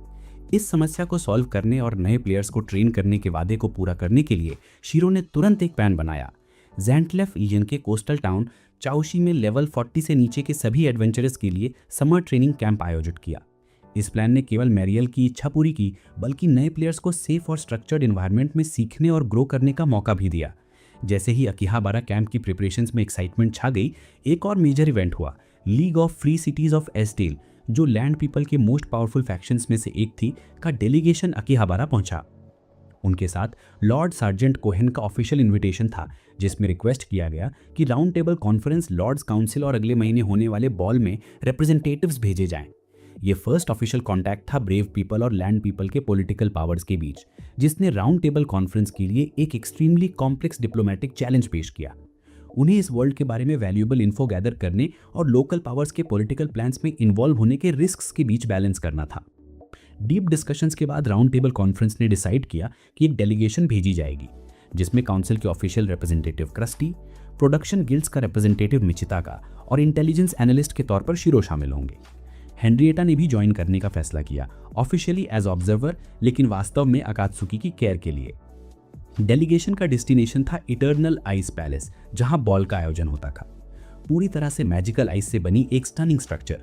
इस समस्या को सॉल्व करने और नए प्लेयर्स को ट्रेन करने के वादे को पूरा करने के लिए शिरो ने तुरंत एक प्लान बनाया। ज़ैंटलेफ रीजन के कोस्टल टाउन चाओशी में लेवल 40 से नीचे के सभी एडवेंचरर्स के लिए समर ट्रेनिंग कैंप आयोजित किया। इस प्लान ने केवल मैरियल की इच्छा पूरी की, बल्कि नए प्लेयर्स को सेफ और स्ट्रक्चर्ड एनवायरनमेंट में सीखने और ग्रो करने का मौका भी दिया। जैसे ही अकीहाबारा कैंप की प्रिपरेशंस में एक्साइटमेंट छा गई, एक और मेजर इवेंट हुआ। League of free cities of Estelle, जो लैंड पीपल के मोस्ट पावरफुल फैक्शंस में से एक थी, का डेलीगेशन अकीहाबारा पहुंचा। उनके साथ लॉर्ड सार्जेंट कोहेन का ऑफिशियल इनविटेशन था, जिसमें रिक्वेस्ट किया गया कि Round Table Conference, Lords Council और अगले महीने होने वाले बॉल में रिप्रेजेंटेटिव्स भेजे जाएं। ये फर्स्ट ऑफिशियल कॉन्टैक्ट था ब्रेव पीपल और लैंड पीपल के पॉलिटिकल पावर्स के बीच, जिसने राउंड टेबल कॉन्फ्रेंस के लिए एक एक्सट्रीमली कॉम्प्लेक्स डिप्लोमेटिक चैलेंज पेश किया। उन्हें इस वर्ल्ड के बारे में वैल्यूएबल इन्फो गैदर करने और लोकल पावर्स के पॉलिटिकल प्लान्स में इन्वॉल्व होने के रिस्क्स के बीच बैलेंस करना था। डीप डिस्कशंस के बाद राउंड टेबल कॉन्फ्रेंस ने डिसाइड किया कि एक डेलीगेशन भेजी जाएगी, जिसमें काउंसिल के official representative crusty, production guilds का रिप्रेजेंटेटिव मिचिताका और इंटेलिजेंस एनालिस्ट के तौर पर शिरो शामिल होंगे। हेनरिएटा ने भी ज्वाइन करने का फैसला किया, ऑफिशियली एज ऑब्जर्वर, लेकिन वास्तव में अकात्सुकी की केयर के लिए। डेलीगेशन का डेस्टिनेशन था इटर्नल आइस पैलेस, जहां बॉल का आयोजन होता था। पूरी तरह से मैजिकल आइस से बनी एक स्टनिंग स्ट्रक्चर।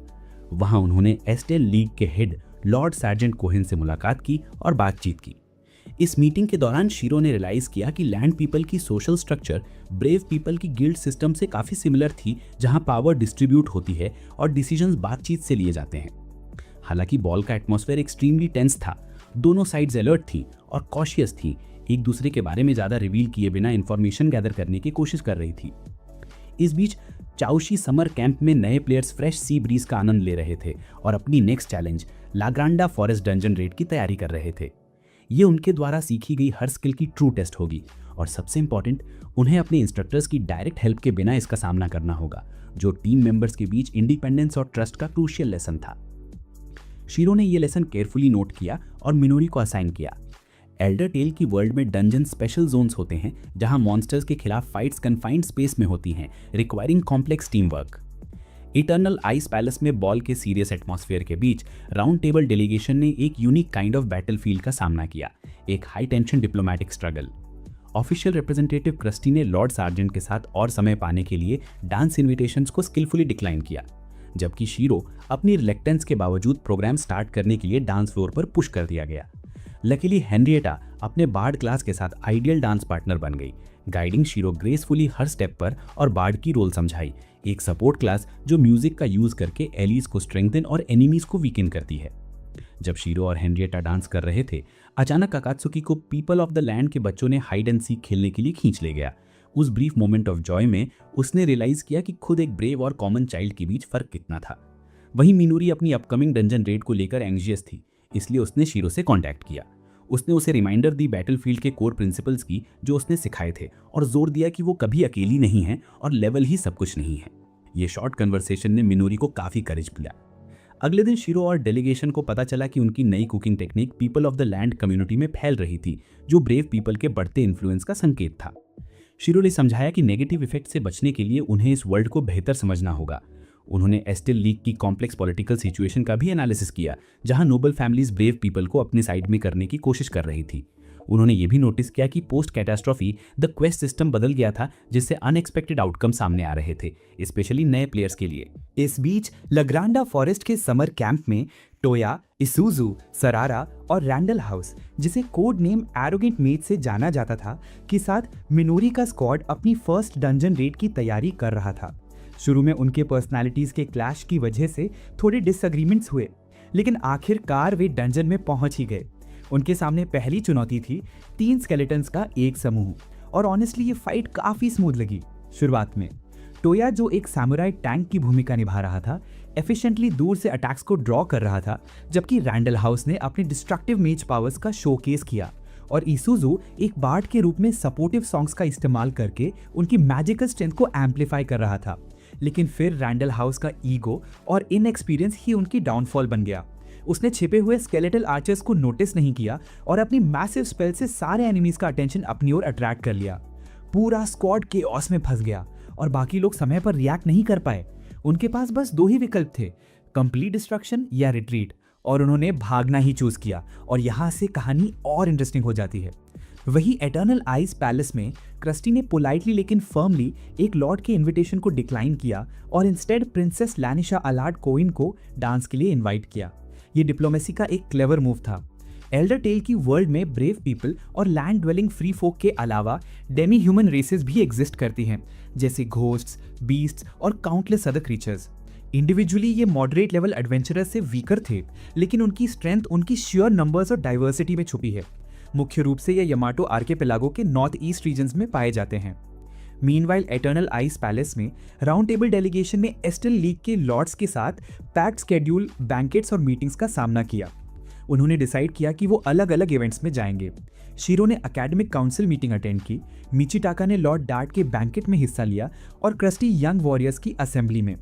वहां उन्होंने एस्टेल लीग के हेड लॉर्ड सार्जेंट कोहेन से मुलाकात की और बातचीत की। इस मीटिंग के दौरान शिरो ने रियलाइज किया कि लैंड पीपल की सोशल स्ट्रक्चर ब्रेव पीपल की गिल्ड सिस्टम से काफी सिमिलर थी, जहां पावर डिस्ट्रीब्यूट होती है और डिसीजंस बातचीत से लिए जाते हैं। हालांकि बॉल का एटमॉस्फेयर एक्सट्रीमली टेंस था। दोनों साइड्स अलर्ट थी और कॉशियस थी, एक दूसरे के बारे में ज्यादा रिवील किए बिना इंफॉर्मेशन गैदर करने की कोशिश कर रही थी। इस बीच चाओशी समर कैंप में नए प्लेयर्स फ्रेश सी ब्रीज का आनंद ले रहे थे और अपनी next challenge Lagranda forest dungeon raid की तैयारी कर रहे थे। ये उनके द्वारा सीखी गई हर स्किल की ट्रू टेस्ट होगी और सबसे इंपॉर्टेंट, उन्हें अपने इंस्ट्रक्टर्स की डायरेक्ट हेल्प के बिना इसका सामना करना होगा, जो टीम मेंबर्स के बीच इंडिपेंडेंस और ट्रस्ट का क्रूशियल लेसन था। शीरो ने यह लेसन केयरफुली नोट किया और मिनोरी को असाइन किया। एल्डर टेल की वर्ल्ड में डंजन स्पेशल जोन्स होते हैं जहां मॉन्स्टर्स के खिलाफ फाइट्स कन्फाइंड स्पेस में होती हैं, requiring complex team work. Eternal ice palace में बॉल के सीरियस एटमॉस्फेयर के बीच राउंड टेबल डेलीगेशन ने एक यूनिक काइंड ऑफ बैटलफील्ड का सामना किया, एक high tension diplomatic struggle. Official representative crusty ने लॉर्ड सार्जेंट के साथ और समय पाने के लिए डांस इन्विटेशंस को स्किलफुली डिक्लाइन किया, जबकि शीरो अपनी रिलेक्टेंस के बावजूद प्रोग्राम स्टार्ट करने के लिए डांस फ्लोर पर पुश कर दिया गया। लकीली हेनरिएटा अपने बार्ड क्लास के साथ आइडियल डांस पार्टनर बन गई, गाइडिंग शीरो ग्रेसफुली हर स्टेप पर और बार्ड की रोल समझाई, एक सपोर्ट क्लास जो म्यूजिक का यूज करके एलीज को स्ट्रेंथन और एनिमीज को वीकन करती है। जब शीरो और हेनरिएटा डांस कर रहे थे, अचानक अकात्सुकी को पीपल ऑफ द लैंड के बच्चों ने हाइड एंड सीक खेलने के लिए खींच ले गया। उस ब्रीफ मोमेंट ऑफ जॉय में उसने रियलाइज किया कि खुद एक ब्रेव और कॉमन चाइल्ड के बीच फर्क कितना था। वहीं मिनोरी अपनी अपकमिंग डंजन रेड को लेकर एंग्जियस थी, इसलिए उसने शीरो से कांटेक्ट किया। उसने उसे रिमाइंडर दी बैटलफील्ड के कोर प्रिंसिपल्स की जो उसने सिखाए थे, और जोर दिया कि वो कभी अकेली नहीं है और लेवल ही सब कुछ नहीं है। ये शॉर्ट कन्वर्सेशन ने मिनोरी को काफी करेज मिला। अगले दिन शीरो और डेलीगेशन को पता चला कि उनकी नई cooking technique people of the land community में फैल रही थी, जो ब्रेव पीपल के बढ़ते इन्फ्लुएंस का संकेत था। शीरो ने समझाया कि नेगेटिव इफेक्ट से बचने के लिए उन्हें इस वर्ल्ड को बेहतर समझना होगा। उन्होंने एस्टिल लीग की कॉम्प्लेक्स पॉलिटिकल सिचुएशन का भी एनालिसिस किया, जहां नोबल फैमिलीज ब्रेव पीपल को अपनी साइड में करने की कोशिश कर रही थी। उन्होंने ये भी नोटिस किया कि post catastrophe the quest system बदल गया था, जिससे अनएक्सपेक्टेड आउटकम सामने आ रहे थे, स्पेशली नए प्लेयर्स के लिए। इस बीच लग्रांडा फॉरेस्ट के समर कैंप में टोया, इसुजू, सरारा और रैंडल हाउस, जिसे कोड नेम एरोगेंट मेज से जाना जाता था, के साथ मिनोरी का स्क्वाड अपनी फर्स्ट डंजन रेड की तैयारी कर रहा था। शुरू में उनके पर्सनालिटीज के क्लैश की वजह से थोड़े डिसएग्रीमेंट्स हुए, लेकिन आखिरकार वे डंजन में पहुंच ही गए। उनके सामने पहली चुनौती थी 3 स्केलेटन्स का एक समूह, और ऑनेस्टली ये फाइट काफी स्मूथ लगी। शुरुआत में टोया, जो एक सैमुराई टैंक की भूमिका निभा रहा था, एफिशिएंटली दूर से अटैक्स को ड्रॉ कर रहा था, जबकि रैंडल हाउस ने अपने डिस्ट्रक्टिव मेज पावर्स का शोकेस किया, और इसुजू एक बार्ड के रूप में सपोर्टिव सॉन्ग्स का इस्तेमाल करके उनकी मैजिकल स्ट्रेंथ को एम्पलीफाई कर रहा था। लेकिन फिर रैंडल हाउस का ईगो और इनएक्सपीरियंस ही उनकी डाउनफॉल बन गया। उसने छिपे हुए स्केलेटल आर्चर्स को नोटिस नहीं किया और अपनी मैसिव स्पेल से सारे एनिमीज का अटेंशन अपनी ओर अट्रैक्ट कर लिया। पूरा स्क्वाड केओस में फंस गया और बाकी लोग समय पर रिएक्ट नहीं कर पाए। उनके पास बस 2 ही विकल्प थे, कंप्लीट डिस्ट्रक्शन या रिट्रीट, और उन्होंने भागना ही चूज किया। और यहाँ से कहानी और इंटरेस्टिंग हो जाती है। वहीं एटर्नल आइस पैलेस में क्रस्टी ने पोलाइटली लेकिन फर्मली एक लॉर्ड के इनविटेशन को डिक्लाइन किया और इंस्टेड प्रिंसेस लैनिशा अलार्ड कोइन को डांस के लिए इनवाइट किया। ये डिप्लोमेसी का एक क्लेवर मूव था। एल्डर टेल की वर्ल्ड में ब्रेव पीपल और लैंड ड्वेलिंग फ्री फोक के अलावा डेमी ह्यूमन रेसेस भी एग्जिस्ट करती हैं, जैसे घोस्ट्स, बीस्ट्स और काउंटलेस अदर क्रीचर्स। इंडिविजुअली ये मॉडरेट लेवल एडवेंचरर्स से वीकर थे, लेकिन उनकी स्ट्रेंथ उनकी श्योर नंबर्स और डाइवर्सिटी में छुपी है। मुख्य रूप से ये यमाटो आर्किपेलागो के नॉर्थ ईस्ट रीजन्स में पाए जाते हैं। मीनवाइल एटर्नल आइस पैलेस में राउंड टेबल डेलीगेशन ने एस्टिल लीग के लॉर्ड्स के साथ पैक्ड स्केड्यूल बैंकेट्स और मीटिंग्स का सामना किया। उन्होंने डिसाइड किया कि वो अलग अलग इवेंट्स में जाएंगे। शीरो ने एकेडमिक काउंसिल मीटिंग अटेंड की, मिचिटाका ने लॉर्ड डार्ट के बैंकेट में हिस्सा लिया और क्रस्टी यंग वॉरियर्स की असेंबली में।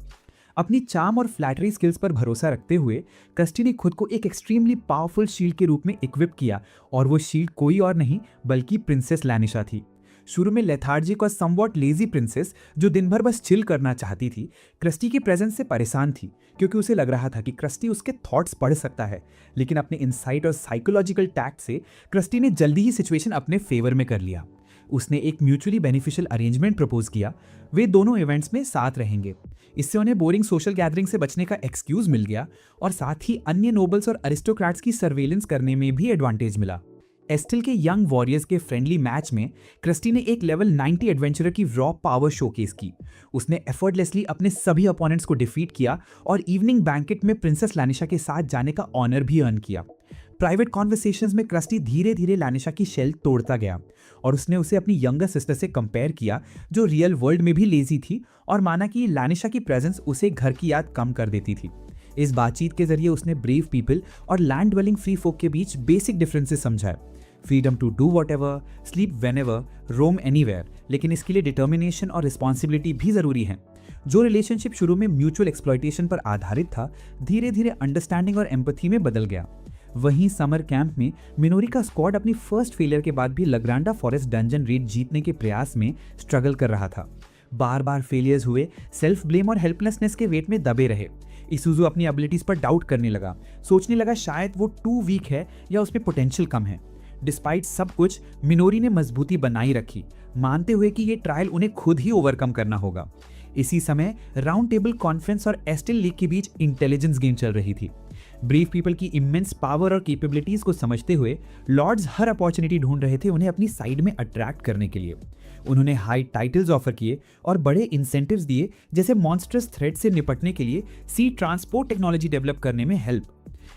अपनी चार्म और फ्लैटरी स्किल्स पर भरोसा रखते हुए क्रस्टी ने खुद को एक एक्सट्रीमली पावरफुल शील्ड के रूप में इक्विप किया, और वो शील्ड कोई और नहीं बल्कि प्रिंसेस लैनिशा थी। शुरू में लेथार्जिक और समवॉट लेजी प्रिंसेस, जो दिन भर बस चिल करना चाहती थी, क्रस्टी की प्रेजेंस से परेशान थी, क्योंकि उसे लग रहा था कि क्रस्टी उसके थॉट्स पढ़ सकता है। लेकिन अपने इंसाइट और साइकोलॉजिकल टैक्ट से क्रस्टी ने जल्दी ही सिचुएशन अपने फेवर में कर लिया। उसने एक म्यूचुअली बेनिफिशियल अरेंजमेंट प्रपोज किया। वे दोनों इवेंट्स में साथ रहेंगे। इससे उन्हें बोरिंग सोशल गैदरिंग से बचने का एक्सक्यूज मिल गया, और साथ ही अन्य नोबल्स और अरिस्टोक्रेट्स की सर्वेलेंस करने में भी एडवांटेज मिला। एस्टिल के यंग वॉरियर्स के फ्रेंडली मैच में क्रस्टी ने एक लेवल 90 एडवेंचरर की रॉ पावर शोकेस की। उसने एफर्टलेसली अपने सभी अपोनेंट्स को डिफीट किया और इवनिंग बैंकेट में प्रिंसेस लैनिशा के साथ जाने का ऑनर भी अर्न किया। प्राइवेट कॉन्वर्सेशंस में क्रस्टी धीरे धीरे लैनिशा की शेल तोड़ता गया, और उसने उसे अपनी यंगर सिस्टर से कंपेयर किया, जो रियल वर्ल्ड में भी लेजी थी, और माना कि लैनिशा की प्रेजेंस उसे घर की याद कम कर देती थी। इस बातचीत के जरिए उसने ब्रेव पीपल और लैंड ड्वेलिंग फ्री फोक के बीच बेसिक डिफरेंसेस समझाए। Freedom to do whatever, sleep whenever, roam anywhere, लेकिन इसके लिए डिटर्मिनेशन और रिस्पॉन्सिबिलिटी भी ज़रूरी है। जो रिलेशनशिप शुरू में म्यूचुअल एक्सप्लॉयटेशन पर आधारित था, धीरे धीरे अंडरस्टैंडिंग और एम्पथी में बदल गया। वहीं समर कैंप में मिनोरी का स्क्वाड अपनी फर्स्ट फेलियर के बाद भी लग्रांडा फॉरेस्ट डंजन रेड जीतने के प्रयास में स्ट्रगल कर रहा था। बार बार फेलियर्स हुए, सेल्फ ब्लेम और हेल्पलेसनेस के वेट में दबे रहे। इसुजू अपनी एबिलिटीज पर डाउट करने लगा, सोचने लगा शायद वो टू वीक है या उसमें पोटेंशियल कम है। डिस्पाइट सब कुछ, मिनोरी ने मजबूती बनाई रखी, मानते हुए कि ये ट्रायल उन्हें खुद ही ओवरकम करना होगा। इसी समय राउंड टेबल कॉन्फ्रेंस और एस्टिल लीग के बीच इंटेलिजेंस गेम चल रही थी। ब्रीफ पीपल की इमेंस पावर और कैपेबिलिटीज को समझते हुए लॉर्ड्स हर अपॉर्चुनिटी ढूंढ रहे थे उन्हें अपनी साइड में अट्रैक्ट करने के लिए। उन्होंने हाई टाइटल्स ऑफर किए और बड़े इंसेंटिव्स दिए, जैसे मॉन्स्टरस थ्रेट से निपटने के लिए सी ट्रांसपोर्ट टेक्नोलॉजी डेवलप करने में हेल्प।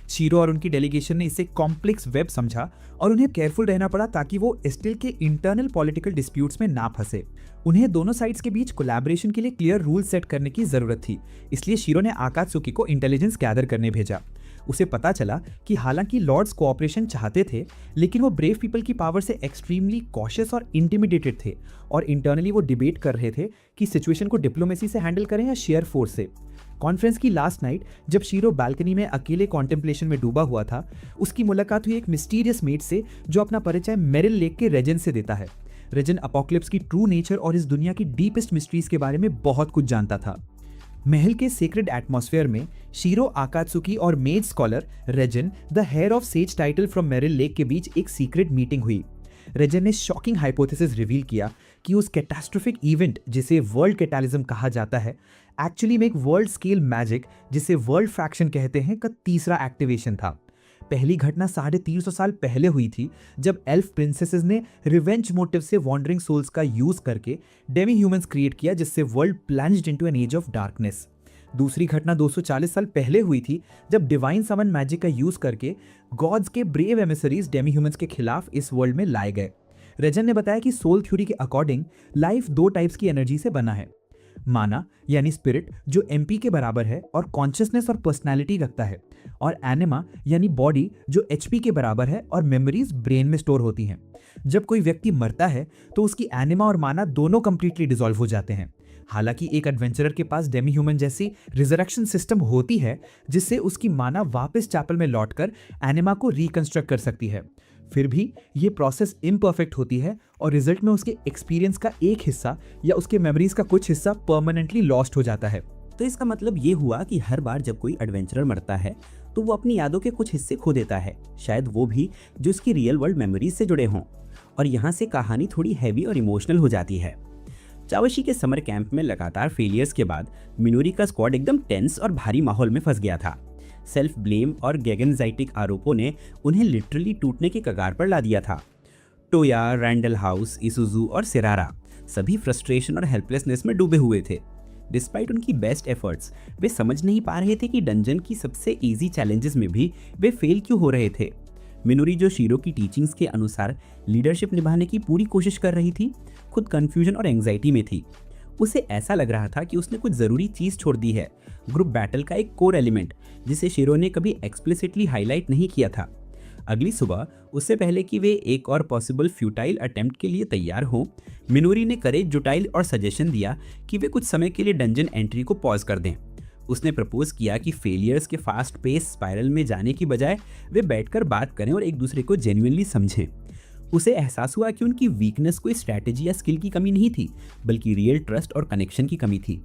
शीरो और उनकी डेलीगेशन ने इसे कॉम्प्लेक्स वेब समझा और उन्हें केयरफुल रहना पड़ा ताकि वो एस्टिल के इंटरनल पॉलिटिकल डिस्प्यूट्स में ना फंसे। उन्हें दोनों साइड्स के बीच कोलैबोरेशन के लिए क्लियर रूल सेट करने की जरूरत थी, इसलिए शीरो ने आकात्सुकी को इंटेलिजेंस गैदर करने भेजा। उसे पता चला कि हालांकि लॉर्ड्स कोऑपरेशन चाहते थे, लेकिन वो ब्रेव पीपल की पावर से एक्सट्रीमली कॉशियस और इंटिमिडेटेड थे और इंटरनली वो डिबेट कर रहे थे कि सिचुएशन को डिप्लोमेसी से हैंडल करें या शेयर फोर्स से। कॉन्फ्रेंस की लास्ट नाइट जब शीरो बालकनी में अकेले कॉन्टेम्पलेशन में डूबा हुआ था, उसकी मुलाकात हुई एक मिस्टीरियस मेट से जो अपना परिचय मेरिल लेक के रेजन से देता है। रेजन अपोक्लिप्स की ट्रू नेचर और इस दुनिया की डीपेस्ट मिस्ट्रीज के बारे में बहुत कुछ जानता था। महल के सीक्रेट एटमॉस्फेयर में शीरो, आकात्सुकी और mage scholar Rezan the heir of sage title from Meril Lake के बीच एक सीक्रेट मीटिंग हुई। रेजन ने शॉकिंग हाइपोथेसिस रिवील किया कि उस कैटास्ट्रोफिक इवेंट जिसे वर्ल्ड कैटालिज्म कहा जाता है, एक्चुअली में एक वर्ल्ड स्केल मैजिक जिसे वर्ल्ड फ्रैक्शन कहते हैं का तीसरा एक्टिवेशन था। पहली घटना 350 साल पहले हुई थी, जब एल्फ प्रिंसेसेस ने रिवेंज मोटिव से वॉन्डरिंग सोल्स का यूज करके डेमी ह्यूमंस क्रिएट किया, जिससे world plunged into an age of darkness. दूसरी घटना 240 साल पहले हुई थी, जब डिवाइन समन मैजिक का यूज करके गॉड्स के ब्रेव एमिसरीज डेमी ह्यूमंस के खिलाफ इस वर्ल्ड में लाए गए। रेजन ने बताया कि सोल थ्योरी के अकॉर्डिंग लाइफ 2 टाइप्स की एनर्जी से बना है, माना यानी स्पिरिट जो एमपी के बराबर है और कॉन्शियसनेस और पर्सनैलिटी रखता है, और एनिमा यानी बॉडी जो एचपी के बराबर है और मेमोरीज ब्रेन में स्टोर होती हैं। जब कोई व्यक्ति मरता है तो उसकी एनिमा और माना दोनों कंप्लीटली डिसॉल्व हो जाते हैं। हालांकि एक एडवेंचरर के पास डेमी ह्यूमन जैसी रिजरेक्शन सिस्टम होती है, जिससे उसकी माना वापस चैपल में लौटकर एनिमा को रिकंस्ट्रक्ट कर सकती है। फिर भी ये प्रोसेस इम्परफेक्ट होती है और रिजल्ट में उसके एक्सपीरियंस का एक हिस्सा या उसके मेमोरीज का कुछ हिस्सा परमानेंटली लॉस्ट हो जाता है। तो इसका मतलब ये हुआ कि हर बार जब कोई एडवेंचरर मरता है तो वो अपनी यादों के कुछ हिस्से खो देता है, शायद वो भी जो उसकी रियल वर्ल्ड मेमोरीज से जुड़े हों, और यहाँ से कहानी थोड़ी हैवी और इमोशनल हो जाती है। चावशी के समर कैंप में लगातार फेलियर्स के बाद मिनोरी का स्क्वाड एकदम टेंस और भारी माहौल में फंस गया था। सेल्फ ब्लेम और गैगनजाइटिक आरोपों ने उन्हें लिटरली टूटने के कगार पर ला दिया था। टोया, रैंडल हाउस, इसुजू और सिरारा सभी फ्रस्ट्रेशन और हेल्पलेसनेस में डूबे हुए थे। डिस्पाइट उनकी बेस्ट एफर्ट्स, वे समझ नहीं पा रहे थे कि डंजन की सबसे इजी चैलेंजेस में भी वे फेल क्यों हो रहे थे। मिनोरी जो शीरो की टीचिंग्स के अनुसार लीडरशिप निभाने की पूरी कोशिश कर रही थी, खुद कंफ्यूजन और एंग्जाइटी में थी। उसे ऐसा लग रहा था कि उसने कुछ ज़रूरी चीज़ छोड़ दी है, ग्रुप बैटल का एक कोर एलिमेंट जिसे शीरो ने कभी एक्सप्लिसिटली हाईलाइट नहीं किया था। अगली सुबह, उससे पहले कि वे एक और पॉसिबल फ्यूटाइल अटेम्प्ट के लिए तैयार हों, मिनोरी ने करेज जुटाई और सजेशन दिया कि वे कुछ समय के लिए डंजन एंट्री को पॉज कर दें। उसने प्रपोज किया कि फेलियर्स के फास्ट पेस स्पाइरल में जाने की बजाय वे बैठकर बात करें और एक दूसरे को जेन्युइनली समझें। उसे एहसास हुआ कि उनकी वीकनेस कोई स्ट्रैटेजी या स्किल की कमी नहीं थी, बल्कि रियल ट्रस्ट और कनेक्शन की कमी थी।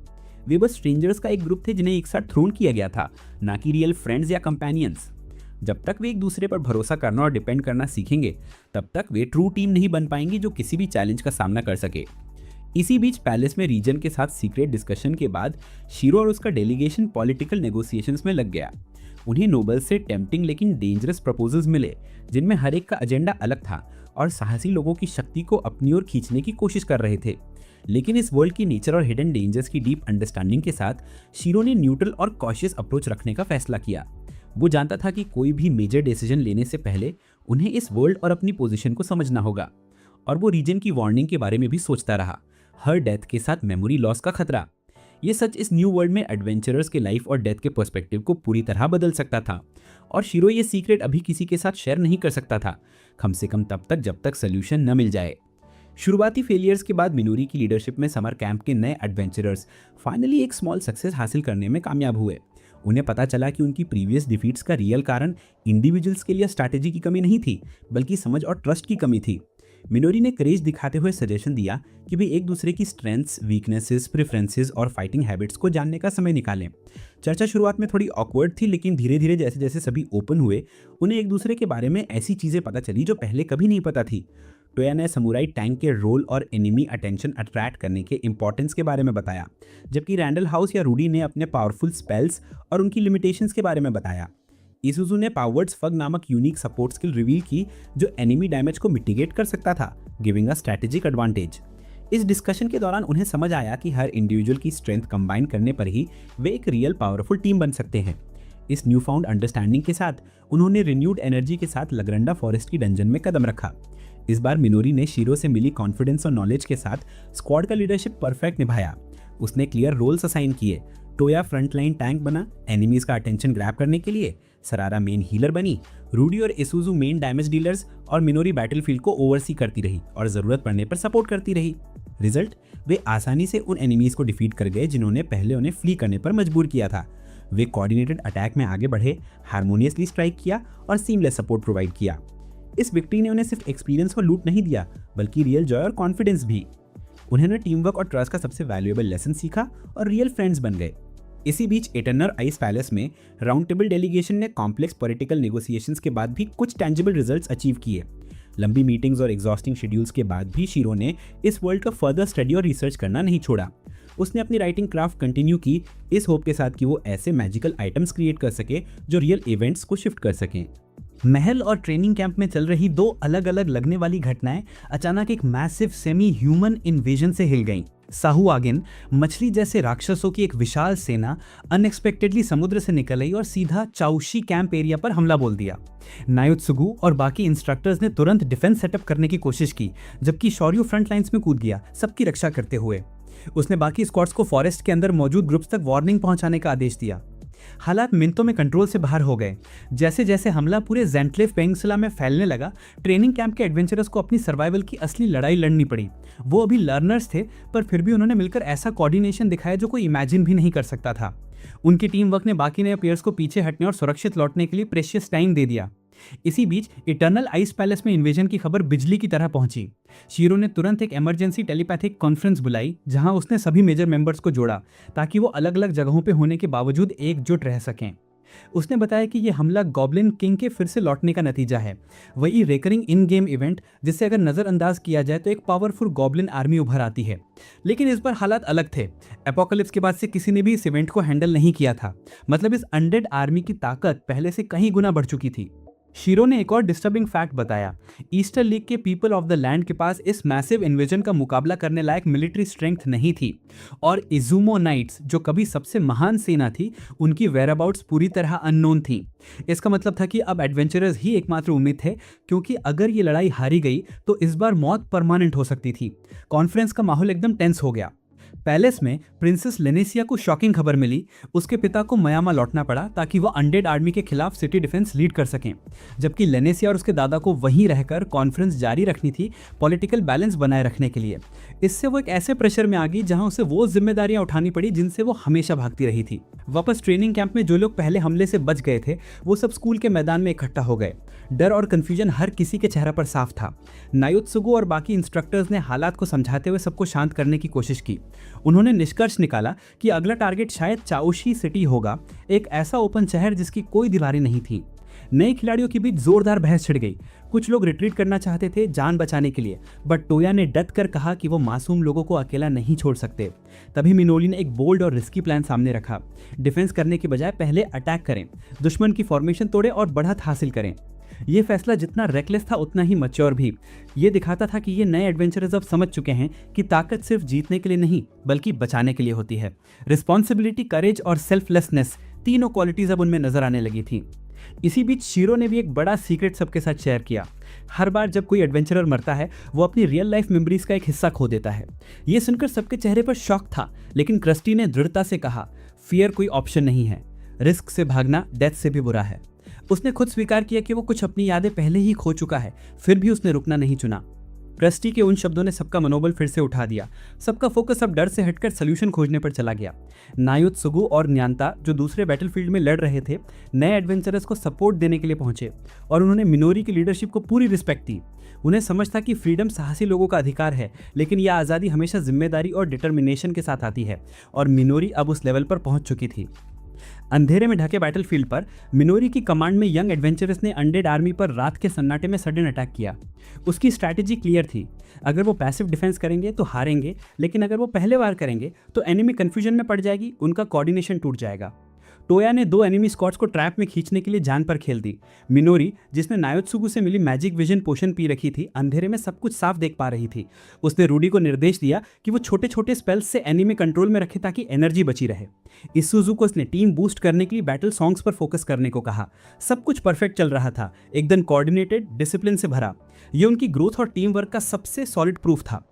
वे बस स्ट्रेंजर्स का एक ग्रुप थे जिन्हें एक साथ थ्रोन किया गया था, ना कि रियल फ्रेंड्स या कंपेनियंस। जब तक वे एक दूसरे पर भरोसा करना और डिपेंड करना सीखेंगे, तब तक वे ट्रू टीम नहीं बन पाएंगी जो किसी भी चैलेंज का सामना कर सके। इसी बीच पैलेस में रीजन के साथ सीक्रेट डिस्कशन के बाद शीरो और उसका डेलीगेशन पॉलिटिकल नेगोशिएशंस में लग गया। उन्हें नोबल से टेम्पटिंग लेकिन डेंजरस प्रपोजल्स मिले, जिनमें हर एक का एजेंडा अलग था और साहसी लोगों की शक्ति को अपनी ओर खींचने की कोशिश कर रहे थे। लेकिन इस वर्ल्ड की नेचर और हिडन डेंजर्स की डीप अंडरस्टैंडिंग के साथ शीरो ने न्यूट्रल और कॉशियस अप्रोच रखने का फैसला किया। वो जानता था कि कोई भी मेजर डिसीजन लेने से पहले उन्हें इस वर्ल्ड और अपनी पोजीशन को समझना होगा, और वो रीजन की वार्निंग के बारे में भी सोचता रहा, हर डेथ के साथ मेमोरी लॉस का खतरा। ये सच इस न्यू वर्ल्ड में एडवेंचरर्स के लाइफ और डेथ के पर्सपेक्टिव को पूरी तरह बदल सकता था, और शीरो ये सीक्रेट अभी किसी के साथ शेयर नहीं कर सकता था, कम से कम तब तक जब तक सोल्यूशन न मिल जाए। शुरुआती फेलियर्स के बाद मिनोरी की लीडरशिप में समर कैंप के नए एडवेंचरर्स फाइनली एक स्मॉल सक्सेस हासिल करने में कामयाब हुए। उन्हें पता चला कि उनकी प्रीवियस डिफीट्स का रियल कारण इंडिविजुअल्स के लिए स्ट्रैटेजी की कमी नहीं थी, बल्कि समझ और ट्रस्ट की कमी थी। मिनोरी ने करेज दिखाते हुए सजेशन दिया कि वे एक दूसरे की स्ट्रेंथ्स, वीकनेसेस, प्रेफरेंसेस और फाइटिंग हैबिट्स को जानने का समय निकालें। चर्चा शुरुआत में थोड़ी ऑकवर्ड थी, लेकिन धीरे धीरे जैसे जैसे सभी ओपन हुए, उन्हें एक दूसरे के बारे में ऐसी चीज़ें पता चली जो पहले कभी नहीं पता थी। टोया ने समुराई टैंक के रोल और एनिमी अटेंशन अट्रैक्ट करने के इंपॉर्टेंस के बारे में बताया, जबकि रैंडल हाउस या रूडी ने अपने पावरफुल स्पेल्स और उनकी लिमिटेशंस के बारे में बताया। इसुजू ने पावर्ड्स फग नामक यूनिक सपोर्ट स्किल रिवील की जो एनिमी डैमेज को मिटिगेट कर सकता था, गिविंग अ स्ट्रैटेजिक एडवांटेज। इस डिस्कशन के दौरान उन्हें समझ आया कि हर इंडिविजुअल की स्ट्रेंथ कंबाइन करने पर ही वे एक रियल पावरफुल टीम बन सकते हैं। इस न्यू फाउंड अंडरस्टैंडिंग के साथ उन्होंने रिन्यूड एनर्जी के साथ लगरंडा फॉरेस्ट की डंजन में कदम रखा। इस बार मिनोरी ने शीरो से मिली कॉन्फिडेंस और नॉलेज के साथ स्क्वाड का लीडरशिप परफेक्ट निभाया। उसने क्लियर रोल्स असाइन किए। टोया फ्रंटलाइन टैंक बना एनिमीज का अटेंशन ग्रैब करने के लिए, सरारा मेन हीलर बनी, रूडी और इसुजू मेन डैमेज डीलर्स और मिनोरी बैटलफील्ड को ओवरसी करती रही और जरूरत पड़ने पर सपोर्ट करती रही। रिजल्ट, वे आसानी से उन एनिमीज को डिफीट कर गए जिन्होंने पहले उन्हें फ्ली करने पर मजबूर किया था। वे कोऑर्डिनेटेड अटैक में आगे बढ़े, हार्मोनियसली स्ट्राइक किया और सीमलेस सपोर्ट प्रोवाइड किया। इस विक्ट्री ने उन्हें सिर्फ एक्सपीरियंस और लूट नहीं दिया, बल्कि रियल जॉय और कॉन्फिडेंस भी। उन्होंने टीम वर्क और ट्रस्ट का सबसे वैल्यूएबल लेसन सीखा और रियल फ्रेंड्स बन गए। इसी बीच इटर्नल आइस पैलेस में राउंड टेबल डेलीगेशन ने कॉम्प्लेक्स पॉलिटिकल नेगोशिएशंस के बाद भी कुछ टेंजिबल रिजल्ट्स अचीव किए। लंबी मीटिंग्स और एग्जॉस्टिंग शेड्यूल्स के बाद भी शीरो ने इस वर्ल्ड का फर्दर स्टडी और रिसर्च करना नहीं छोड़ा। उसने अपनी राइटिंग क्राफ्ट कंटिन्यू की, इस होप के साथ कि वो ऐसे मैजिकल आइटम्स क्रिएट कर सके जो रियल इवेंट्स को शिफ्ट कर सकें। महल और ट्रेनिंग कैंप में चल रही दो अलग अलग लगने वाली घटनाएं अचानक एक मैसिव सेमी ह्यूमन इन्वेजन से हिल गईं। साहुआगिन मछली जैसे राक्षसों की एक विशाल सेना अनएक्सपेक्टेडली समुद्र से निकल आई और सीधा चाउशी कैंप एरिया पर हमला बोल दिया। नायोत्सुगु और बाकी इंस्ट्रक्टर्स ने तुरंत डिफेंस सेटअप करने की कोशिश की, जबकि शौर्य फ्रंट लाइंस में कूद गया, सबकी रक्षा करते हुए। उसने बाकी स्क्वाड्स को फॉरेस्ट के अंदर मौजूद ग्रुप्स तक वार्निंग पहुंचाने का आदेश दिया। हालात मिनटों में कंट्रोल से बाहर हो गए। जैसे जैसे हमला पूरे ज़ेंटलेफ पेनिनसुला में फैलने लगा, ट्रेनिंग कैंप के एडवेंचरर्स को अपनी सर्वाइवल की असली लड़ाई लड़नी पड़ी। वो अभी लर्नर्स थे, पर फिर भी उन्होंने मिलकर ऐसा कोऑर्डिनेशन दिखाया जो कोई इमेजिन भी नहीं कर सकता था। उनकी टीम वर्क ने बाकी नए प्लेयर्स को पीछे हटने और सुरक्षित लौटने के लिए प्रेशियस टाइम दे दिया। इसी बीच इटर्नल आइस पैलेस में इन्वेजन की खबर बिजली की तरह पहुंची। शीरो ने तुरंत एक इमरजेंसी टेलीपैथिक कॉन्फ्रेंस बुलाई, जहां उसने सभी मेजर मेंबर्स को जोड़ा ताकि वो अलग अलग जगहों पे होने के बावजूद एकजुट रह सकें। उसने बताया कि यह हमला गॉब्लिन किंग के फिर से लौटने का नतीजा है, वही रेकरिंग इन गेम इवेंट जिससे अगर नज़रअंदाज किया जाए तो एक पावरफुल गॉब्लिन आर्मी उभर आती है। लेकिन इस बार हालात अलग थे। एपोकलिप्स के बाद से किसी ने भी इस इवेंट को हैंडल नहीं किया था। मतलब इस अनडेड आर्मी की ताकत पहले से कहीं गुना बढ़ चुकी थी। शीरो ने एक और डिस्टर्बिंग फैक्ट बताया। ईस्टर लीग के पीपल ऑफ द लैंड के पास इस मैसिव इन्वेजन का मुकाबला करने लायक मिलिट्री स्ट्रेंथ नहीं थी, और इजुमो नाइट्स जो कभी सबसे महान सेना थी, उनकी वेयरअबाउट्स पूरी तरह अननोन थी। इसका मतलब था कि अब एडवेंचरर्स ही एकमात्र उम्मीद थे, क्योंकि अगर ये लड़ाई हारी गई तो इस बार मौत परमानेंट हो सकती थी। कॉन्फ्रेंस का माहौल एकदम टेंस हो गया। पैलेस में प्रिंसेस लेनेसिया को शॉकिंग खबर मिली। उसके पिता को मयामा लौटना पड़ा ताकि वह अनडेड आर्मी के खिलाफ सिटी डिफेंस लीड कर सकें, जबकि लेनेसिया और उसके दादा को वहीं रहकर कॉन्फ्रेंस जारी रखनी थी, पॉलिटिकल बैलेंस बनाए रखने के लिए। इससे वो एक ऐसे प्रेशर में आ गई जहां उसे वो जिम्मेदारियां उठानी पड़ी जिनसे वो हमेशा भागती रही थी। वापस ट्रेनिंग कैंप में जो लोग पहले हमले से बच गए थे, वो सब स्कूल के मैदान में इकट्ठा हो गए। डर और कंफ्यूजन हर किसी के चेहरे पर साफ था। नायोत्सुगु और बाकी इंस्ट्रक्टर्स ने हालात को समझाते हुए सबको शांत करने की कोशिश की। उन्होंने निष्कर्ष निकाला कि अगला टारगेट शायद चाओशी सिटी होगा, एक ऐसा ओपन शहर जिसकी कोई दीवारें नहीं थी। नए खिलाड़ियों के बीच जोरदार बहस छिड़ गई। कुछ लोग रिट्रीट करना चाहते थे जान बचाने के लिए, बट टोया ने डट कर कहा कि वो मासूम लोगों को अकेला नहीं छोड़ सकते। तभी मिनोली ने एक बोल्ड और रिस्की प्लान सामने रखा। डिफेंस करने के बजाय पहले अटैक करें, दुश्मन की फॉर्मेशन तोड़े और बढ़त हासिल करें। ये फैसला जितना रेकलेस था उतना ही मैच्योर भी। ये दिखाता था कि ये नए एडवेंचरर्स अब समझ चुके हैं कि ताकत सिर्फ जीतने के लिए नहीं बल्कि बचाने के लिए होती है। रिस्पॉन्सिबिलिटी, करेज और सेल्फलेसनेस, तीनों क्वालिटीज अब उनमें नजर आने लगी थी। इसी बीच शीरो ने भी एक बड़ा सीक्रेट सबके साथ शेयर किया। हर बार जब कोई एडवेंचरर मरता है, वो अपनी रियल लाइफ मेमोरीज का एक हिस्सा खो देता है। ये सुनकर सबके चेहरे पर शॉक था, लेकिन क्रिस्टी ने दृढ़ता से कहा, फियर कोई ऑप्शन नहीं है, रिस्क से भागना डेथ से भी बुरा है। उसने खुद स्वीकार किया कि वो कुछ अपनी यादें पहले ही खो चुका है, फिर भी उसने रुकना नहीं चुना। क्रिस्टी के उन शब्दों ने सबका मनोबल फिर से उठा दिया। सबका फोकस अब डर से हटकर सल्यूशन खोजने पर चला गया। नायुत्सुगु और न्यांता, जो दूसरे बैटलफील्ड में लड़ रहे थे, नए एडवेंचरर्स को सपोर्ट देने के लिए पहुंचे और उन्होंने मिनोरी की लीडरशिप को पूरी रिस्पेक्ट दी। उन्हें समझ था कि फ्रीडम साहसी लोगों का अधिकार है, लेकिन यह आज़ादी हमेशा जिम्मेदारी और डिटर्मिनेशन के साथ आती है, और मिनोरी अब उस लेवल पर पहुंच चुकी थी। अंधेरे में ढके बैटलफील्ड पर मिनोरी की कमांड में यंग एडवेंचरर्स ने अनडेड आर्मी पर रात के सन्नाटे में सडन अटैक किया। उसकी स्ट्रैटेजी क्लियर थी, अगर वो पैसिव डिफेंस करेंगे तो हारेंगे, लेकिन अगर वो पहले वार करेंगे तो एनिमी कंफ्यूजन में पड़ जाएगी, उनका कोऑर्डिनेशन टूट जाएगा। टोया ने 2 एनिमी स्क्वाड्स को ट्रैप में खींचने के लिए जान पर खेल दी। मिनोरी, जिसने नायोत्सुगु से मिली मैजिक विजन पोशन पी रखी थी, अंधेरे में सब कुछ साफ देख पा रही थी। उसने रूडी को निर्देश दिया कि वो छोटे छोटे स्पेल्स से एनिमी कंट्रोल में रखे ताकि एनर्जी बची रहे। इसुजु को उसने टीम बूस्ट करने के लिए बैटल सॉन्ग्स पर फोकस करने को कहा। सब कुछ परफेक्ट चल रहा था, एकदम कोऑर्डिनेटेड, डिसिप्लिन से भरा। ये उनकी ग्रोथ और टीम वर्क का सबसे सॉलिड प्रूफ था।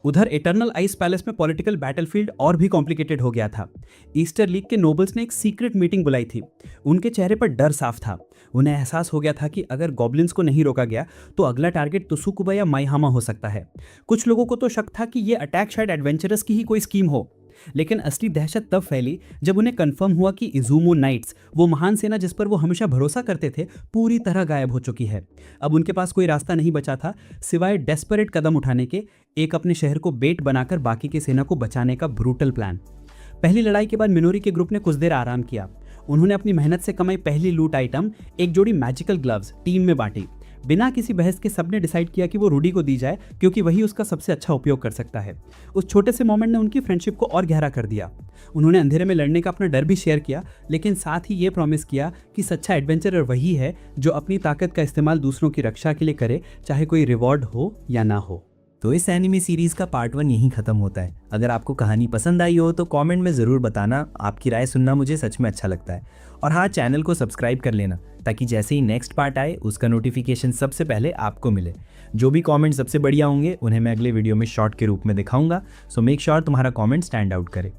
उधर इटर्नल आइस पैलेस में पॉलिटिकल बैटलफील्ड और भी कॉम्प्लिकेटेड हो गया था। ईस्टर लीग के नोबल्स ने एक सीक्रेट मीटिंग बुलाई थी। उनके चेहरे पर डर साफ था। उन्हें एहसास हो गया था कि अगर गॉब्लिन्स को नहीं रोका गया तो अगला टारगेट तुसुकुबा या माइहामा हो सकता है। कुछ लोगों को तो शक था कि ये अटैक शायद एडवेंचरस की ही कोई स्कीम हो, लेकिन असली दहशत तब फैली जब उन्हें कंफर्म हुआ कि इजुमो नाइट्स, वो महान सेना जिस पर वो हमेशा भरोसा करते थे, पूरी तरह गायब हो चुकी है। अब उनके पास कोई रास्ता नहीं बचा था सिवाय डेस्परेट कदम उठाने के, एक अपने शहर को बेट बनाकर बाकी की सेना को बचाने का ब्रूटल प्लान। पहली लड़ाई के बाद मिनोरी के ग्रुप ने कुछ देर आराम किया। उन्होंने अपनी मेहनत से कमाई पहली लूट आइटम, एक जोड़ी मैजिकल ग्लव्स, टीम में बांटी। बिना किसी बहस के सबने डिसाइड किया कि वो रूडी को दी जाए, क्योंकि वही उसका सबसे अच्छा उपयोग कर सकता है। उस छोटे से मोमेंट ने उनकी फ्रेंडशिप को और गहरा कर दिया। उन्होंने अंधेरे में लड़ने का अपना डर भी शेयर किया, लेकिन साथ ही ये प्रॉमिस किया कि सच्चा एडवेंचरर वही है जो अपनी ताकत का इस्तेमाल दूसरों की रक्षा के लिए करे, चाहे कोई रिवॉर्ड हो या ना हो। तो इस एनिमे सीरीज का पार्ट 1 यहीं खत्म होता है। अगर आपको कहानी पसंद आई हो तो कमेंट में ज़रूर बताना, आपकी राय सुनना मुझे सच में अच्छा लगता है। और हाँ, चैनल को सब्सक्राइब कर लेना ताकि जैसे ही नेक्स्ट पार्ट आए उसका नोटिफिकेशन सबसे पहले आपको मिले। जो भी कमेंट सबसे बढ़िया होंगे उन्हें मैं अगले वीडियो में शॉर्ट के रूप में दिखाऊंगा, सो मेक श्योर तुम्हारा कमेंट स्टैंड आउट करे।